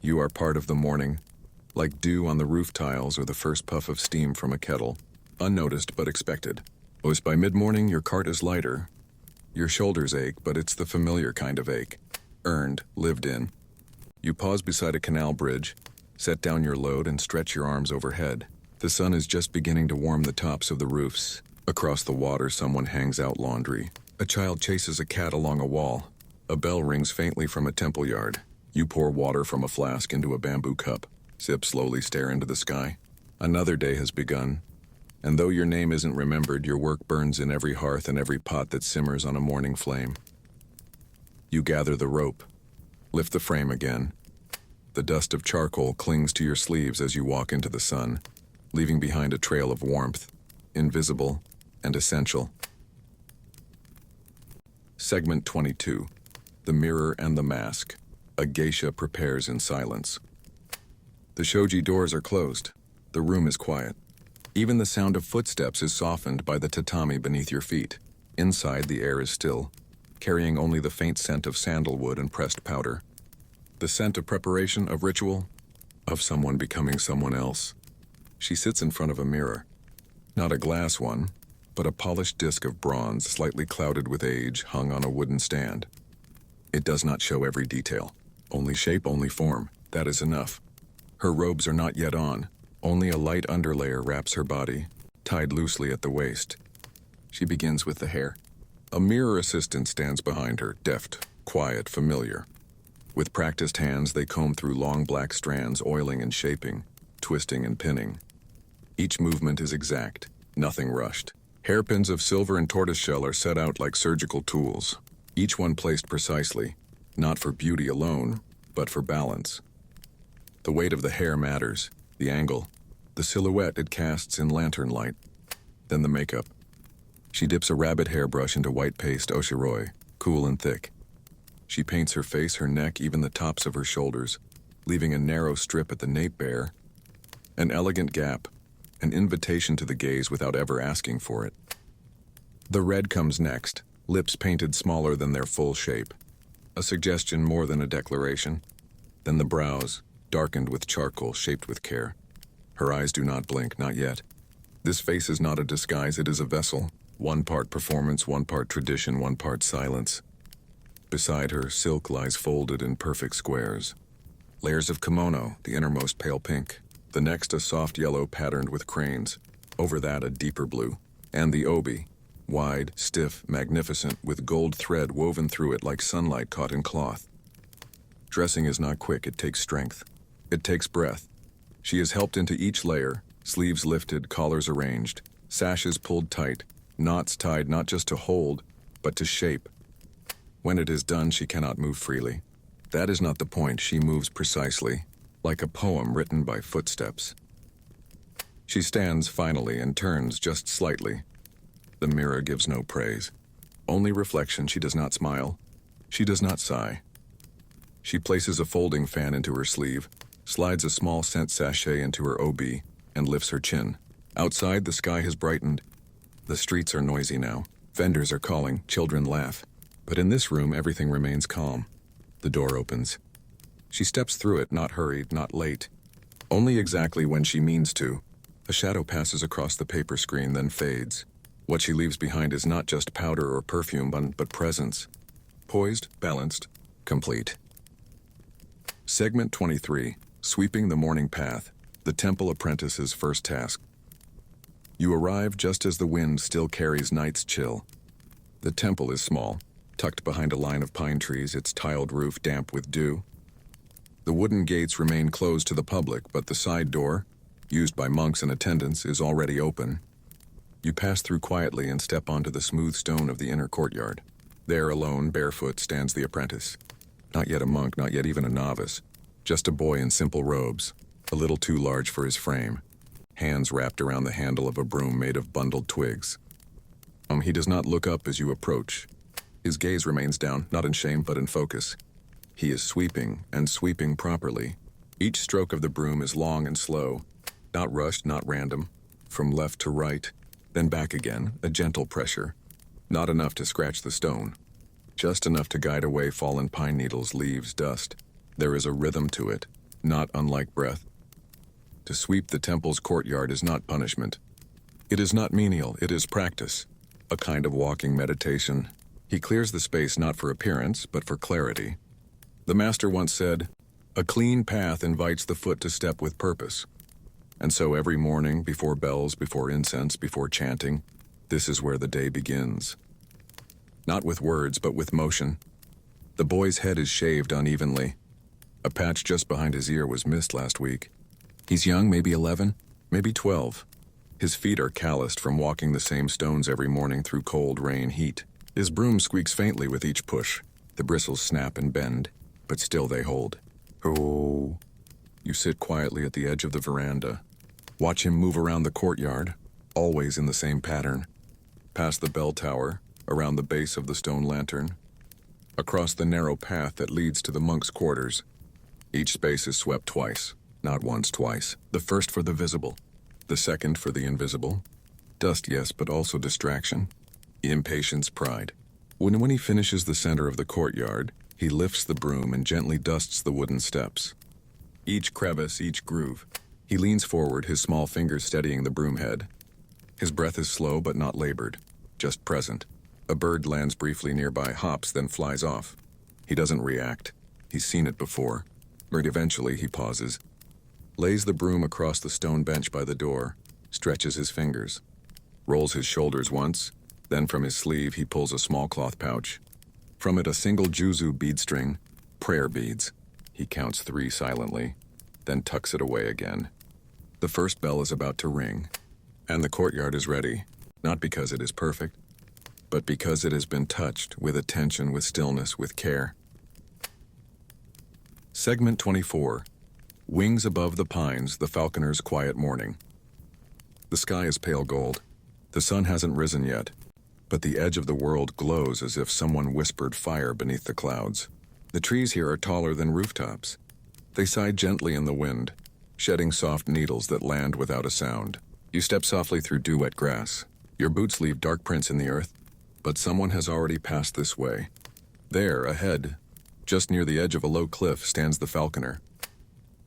You are part of the morning, like dew on the roof tiles or the first puff of steam from a kettle, unnoticed but expected. By mid-morning, your cart is lighter. Your shoulders ache, but it's the familiar kind of ache. Earned, lived in. You pause beside a canal bridge, set down your load, and stretch your arms overhead. The sun is just beginning to warm the tops of the roofs. Across the water, someone hangs out laundry. A child chases a cat along a wall. A bell rings faintly from a temple yard. You pour water from a flask into a bamboo cup. Sip slowly, stare into the sky. Another day has begun. And though your name isn't remembered, your work burns in every hearth and every pot that simmers on a morning flame. You gather the rope. Lift the frame again. The dust of charcoal clings to your sleeves as you walk into the sun, leaving behind a trail of warmth, invisible and essential. Segment 22. The Mirror and the Mask. A geisha prepares in silence. The shoji doors are closed. The room is quiet. Even the sound of footsteps is softened by the tatami beneath your feet. Inside, the air is still, carrying only the faint scent of sandalwood and pressed powder. The scent of preparation, of ritual, of someone becoming someone else. She sits in front of a mirror. Not a glass one, but a polished disc of bronze slightly clouded with age hung on a wooden stand. It does not show every detail. Only shape, only form. That is enough. Her robes are not yet on. Only a light underlayer wraps her body, tied loosely at the waist. She begins with the hair. A mirror assistant stands behind her, deft, quiet, familiar. With practiced hands, they comb through long black strands, oiling and shaping, twisting and pinning. Each movement is exact, nothing rushed. Hairpins of silver and tortoiseshell are set out like surgical tools, each one placed precisely, not for beauty alone, but for balance. The weight of the hair matters, the angle, the silhouette it casts in lantern light. Then the makeup. She dips a rabbit hairbrush into white paste oshiroi, cool and thick. She paints her face, her neck, even the tops of her shoulders, leaving a narrow strip at the nape bare. An elegant gap, an invitation to the gaze without ever asking for it. The red comes next, lips painted smaller than their full shape. A suggestion more than a declaration. Then the brows, darkened with charcoal, shaped with care. Her eyes do not blink, not yet. This face is not a disguise, it is a vessel. One part performance, one part tradition, one part silence. Beside her, silk lies folded in perfect squares. Layers of kimono, the innermost pale pink. The next a soft yellow patterned with cranes. Over that a deeper blue. And the obi, wide, stiff, magnificent, with gold thread woven through it like sunlight caught in cloth. Dressing is not quick, it takes strength. It takes breath. She is helped into each layer, sleeves lifted, collars arranged, sashes pulled tight, knots tied not just to hold, but to shape. When it is done, she cannot move freely. That is not the point, she moves precisely, like a poem written by footsteps. She stands finally and turns just slightly. The mirror gives no praise. Only reflection. She does not smile. She does not sigh. She places a folding fan into her sleeve, slides a small scent sachet into her obi, and lifts her chin. Outside, the sky has brightened. The streets are noisy now. Vendors are calling, children laugh. But in this room, everything remains calm. The door opens. She steps through it, not hurried, not late. Only exactly when she means to. A shadow passes across the paper screen, then fades. What she leaves behind is not just powder or perfume, but presence. Poised, balanced, complete. Segment 23, Sweeping the Morning Path, the Temple Apprentice's first task. You arrive just as the wind still carries night's chill. The temple is small, tucked behind a line of pine trees, its tiled roof damp with dew. The wooden gates remain closed to the public, but the side door, used by monks and attendants, is already open. You pass through quietly and step onto the smooth stone of the inner courtyard. There alone, barefoot, stands the apprentice. Not yet a monk, not yet even a novice. Just a boy in simple robes, a little too large for his frame. Hands wrapped around the handle of a broom made of bundled twigs. He does not look up as you approach. His gaze remains down, not in shame but in focus. He is sweeping, and sweeping properly. Each stroke of the broom is long and slow, not rushed, not random. From left to right, then back again, a gentle pressure. Not enough to scratch the stone. Just enough to guide away fallen pine needles, leaves, dust. There is a rhythm to it, not unlike breath. To sweep the temple's courtyard is not punishment. It is not menial, it is practice. A kind of walking meditation. He clears the space not for appearance, but for clarity. The master once said, "A clean path invites the foot to step with purpose." And so every morning, before bells, before incense, before chanting, this is where the day begins. Not with words, but with motion. The boy's head is shaved unevenly. A patch just behind his ear was missed last week. He's young, maybe 11, maybe 12. His feet are calloused from walking the same stones every morning through cold rain heat. His broom squeaks faintly with each push. The bristles snap and bend, but still they hold. Oh. You sit quietly at the edge of the veranda. Watch him move around the courtyard, always in the same pattern. Past the bell tower, around the base of the stone lantern, across the narrow path that leads to the monks' quarters. Each space is swept twice, not once, twice. The first for the visible, the second for the invisible. Dust, yes, but also distraction. Impatience, pride. When he finishes the center of the courtyard, he lifts the broom and gently dusts the wooden steps. Each crevice, each groove. He leans forward, his small fingers steadying the broom head. His breath is slow but not labored, just present. A bird lands briefly nearby, hops, then flies off. He doesn't react. He's seen it before. But eventually he pauses, lays the broom across the stone bench by the door, stretches his fingers, rolls his shoulders once, then from his sleeve he pulls a small cloth pouch. From it a single juzu bead string, prayer beads. He counts 3 silently, then tucks it away again. The first bell is about to ring, and the courtyard is ready, not because it is perfect, but because it has been touched with attention, with stillness, with care. Segment 24, Wings Above the Pines, the Falconer's Quiet Morning. The sky is pale gold. The sun hasn't risen yet, but the edge of the world glows as if someone whispered fire beneath the clouds. The trees here are taller than rooftops. They sigh gently in the wind, shedding soft needles that land without a sound. You step softly through dew-wet grass. Your boots leave dark prints in the earth, but someone has already passed this way. There, ahead, just near the edge of a low cliff, stands the falconer.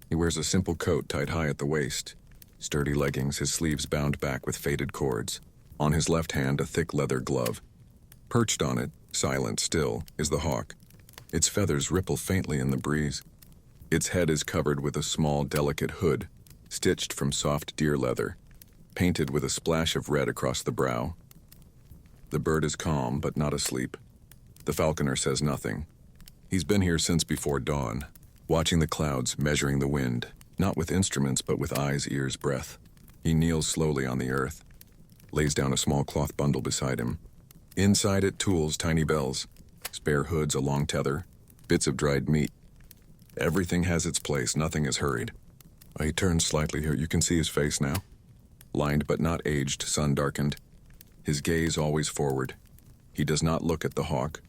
He wears a simple coat tied high at the waist, sturdy leggings, his sleeves bound back with faded cords. On his left hand, a thick leather glove. Perched on it, silent still, is the hawk. Its feathers ripple faintly in the breeze. Its head is covered with a small, delicate hood, stitched from soft deer leather, painted with a splash of red across the brow. The bird is calm, but not asleep. The falconer says nothing. He's been here since before dawn, watching the clouds, measuring the wind, not with instruments, but with eyes, ears, breath. He kneels slowly on the earth, lays down a small cloth bundle beside him. Inside it, tools, tiny bells, spare hoods, a long tether, bits of dried meat. Everything has its place, nothing is hurried. He turns slightly here, you can see his face now. Lined but not aged, sun-darkened. His gaze always forward. He does not look at the hawk.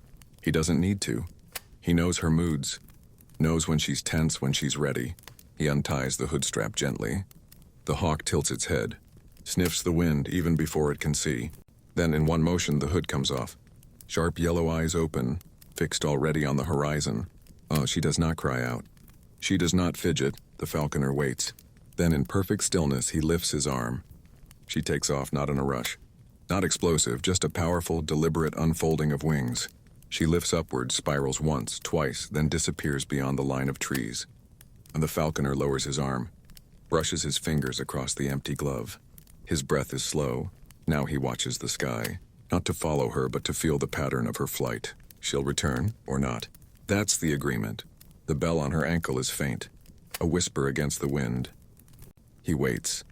He doesn't need to. He knows her moods, knows when she's tense, when she's ready. He unties the hood strap gently. The hawk tilts its head, sniffs the wind even before it can see. Then in one motion the hood comes off. Sharp yellow eyes open, fixed already on the horizon. Oh, she does not cry out. She does not fidget, the falconer waits. Then in perfect stillness he lifts his arm. She takes off, not in a rush. Not explosive, just a powerful, deliberate unfolding of wings. She lifts upwards, spirals once, twice, then disappears beyond the line of trees. And the falconer lowers his arm, brushes his fingers across the empty glove. His breath is slow. Now he watches the sky, not to follow her, but to feel the pattern of her flight. She'll return, or not. That's the agreement. The bell on her ankle is faint, a whisper against the wind. He waits.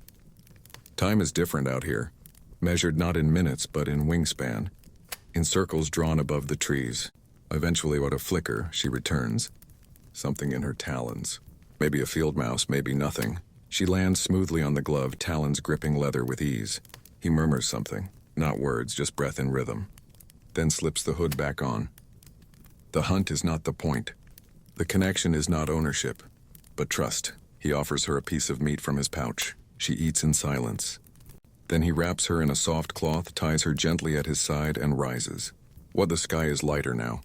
Time is different out here, measured not in minutes, but in wingspan, in circles drawn above the trees. Eventually, with a flicker, she returns. Something in her talons. Maybe a field mouse, maybe nothing. She lands smoothly on the glove, talons gripping leather with ease. He murmurs something, not words, just breath and rhythm. Then slips the hood back on. The hunt is not the point. The connection is not ownership, but trust. He offers her a piece of meat from his pouch. She eats in silence. Then he wraps her in a soft cloth, ties her gently at his side, and rises. The sky is lighter now.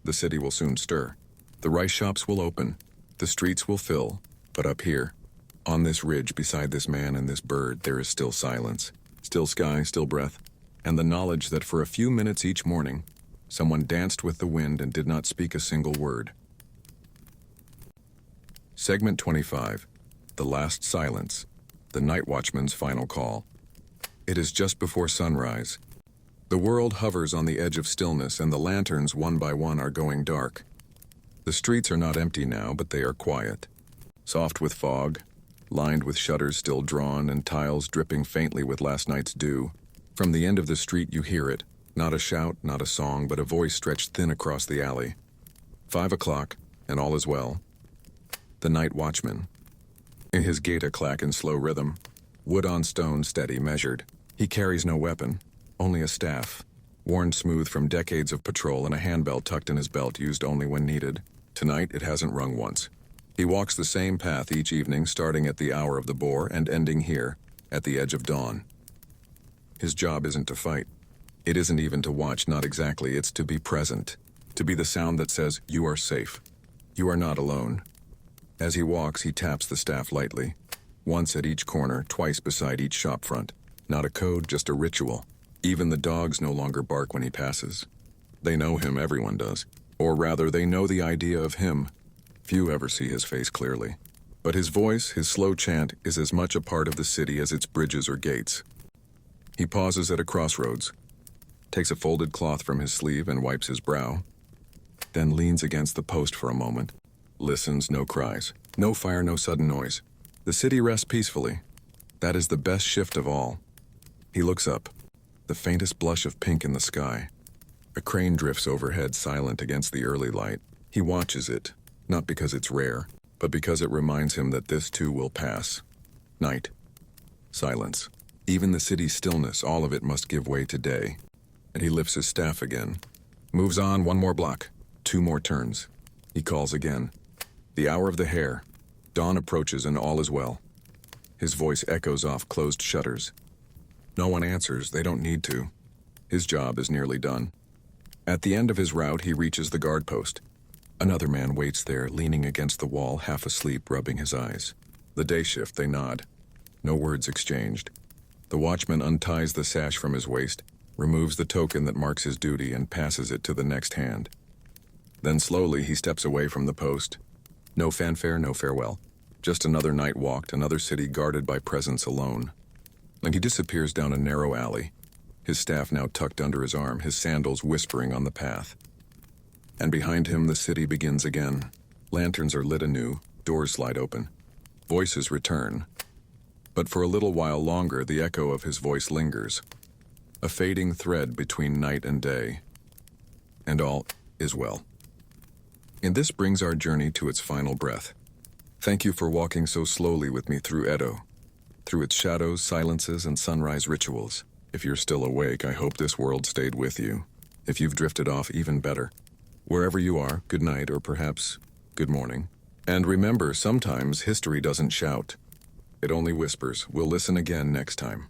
The city will soon stir. The rice shops will open. The streets will fill. But up here, on this ridge beside this man and this bird, there is still silence. Still sky, still breath. And the knowledge that for a few minutes each morning, someone danced with the wind and did not speak a single word. Segment 25. The Last Silence. The Night Watchman's Final Call. It is just before sunrise. The world hovers on the edge of stillness, and the lanterns, one by one, are going dark. The streets are not empty now, but they are quiet. Soft with fog, lined with shutters still drawn and tiles dripping faintly with last night's dew. From the end of the street you hear it, not a shout, not a song, but a voice stretched thin across the alley. 5 o'clock, and all is well. The night watchman. In his gait a clack in slow rhythm. Wood on stone, steady, measured. He carries no weapon, only a staff, worn smooth from decades of patrol, and a handbell tucked in his belt, used only when needed. Tonight it hasn't rung once. He walks the same path each evening, starting at the hour of the boar and ending here, at the edge of dawn. His job isn't to fight. It isn't even to watch, not exactly. It's to be present, to be the sound that says, you are safe. You are not alone. As he walks, he taps the staff lightly, once at each corner, twice beside each shop front. Not a code, just a ritual. Even the dogs no longer bark when he passes. They know him, everyone does. Or rather, they know the idea of him. Few ever see his face clearly. But his voice, his slow chant, is as much a part of the city as its bridges or gates. He pauses at a crossroads, takes a folded cloth from his sleeve and wipes his brow, then leans against the post for a moment, listens, no cries, no fire, no sudden noise. The city rests peacefully. That is the best shift of all. He looks up, the faintest blush of pink in the sky. A crane drifts overhead, silent against the early light. He watches it, not because it's rare, but because it reminds him that this too will pass. Night. Silence. Even the city's stillness, all of it must give way to day. And he lifts his staff again. Moves on, 1 more block, 2 more turns. He calls again. The hour of the hare. Dawn approaches and all is well. His voice echoes off closed shutters. No one answers, they don't need to. His job is nearly done. At the end of his route, he reaches the guard post. Another man waits there, leaning against the wall, half asleep, rubbing his eyes. The day shift, they nod. No words exchanged. The watchman unties the sash from his waist, removes the token that marks his duty, and passes it to the next hand. Then slowly he steps away from the post. No fanfare, no farewell. Just another night walked, another city guarded by presence alone. And he disappears down a narrow alley, his staff now tucked under his arm, his sandals whispering on the path. And behind him the city begins again. Lanterns are lit anew, doors slide open. Voices return. But for a little while longer, the echo of his voice lingers. A fading thread between night and day. And all is well. And this brings our journey to its final breath. Thank you for walking so slowly with me through Edo, through its shadows, silences, and sunrise rituals. If you're still awake, I hope this world stayed with you. If you've drifted off, even better. Wherever you are, good night, or perhaps good morning. And remember, sometimes history doesn't shout. It only whispers. We'll listen again next time.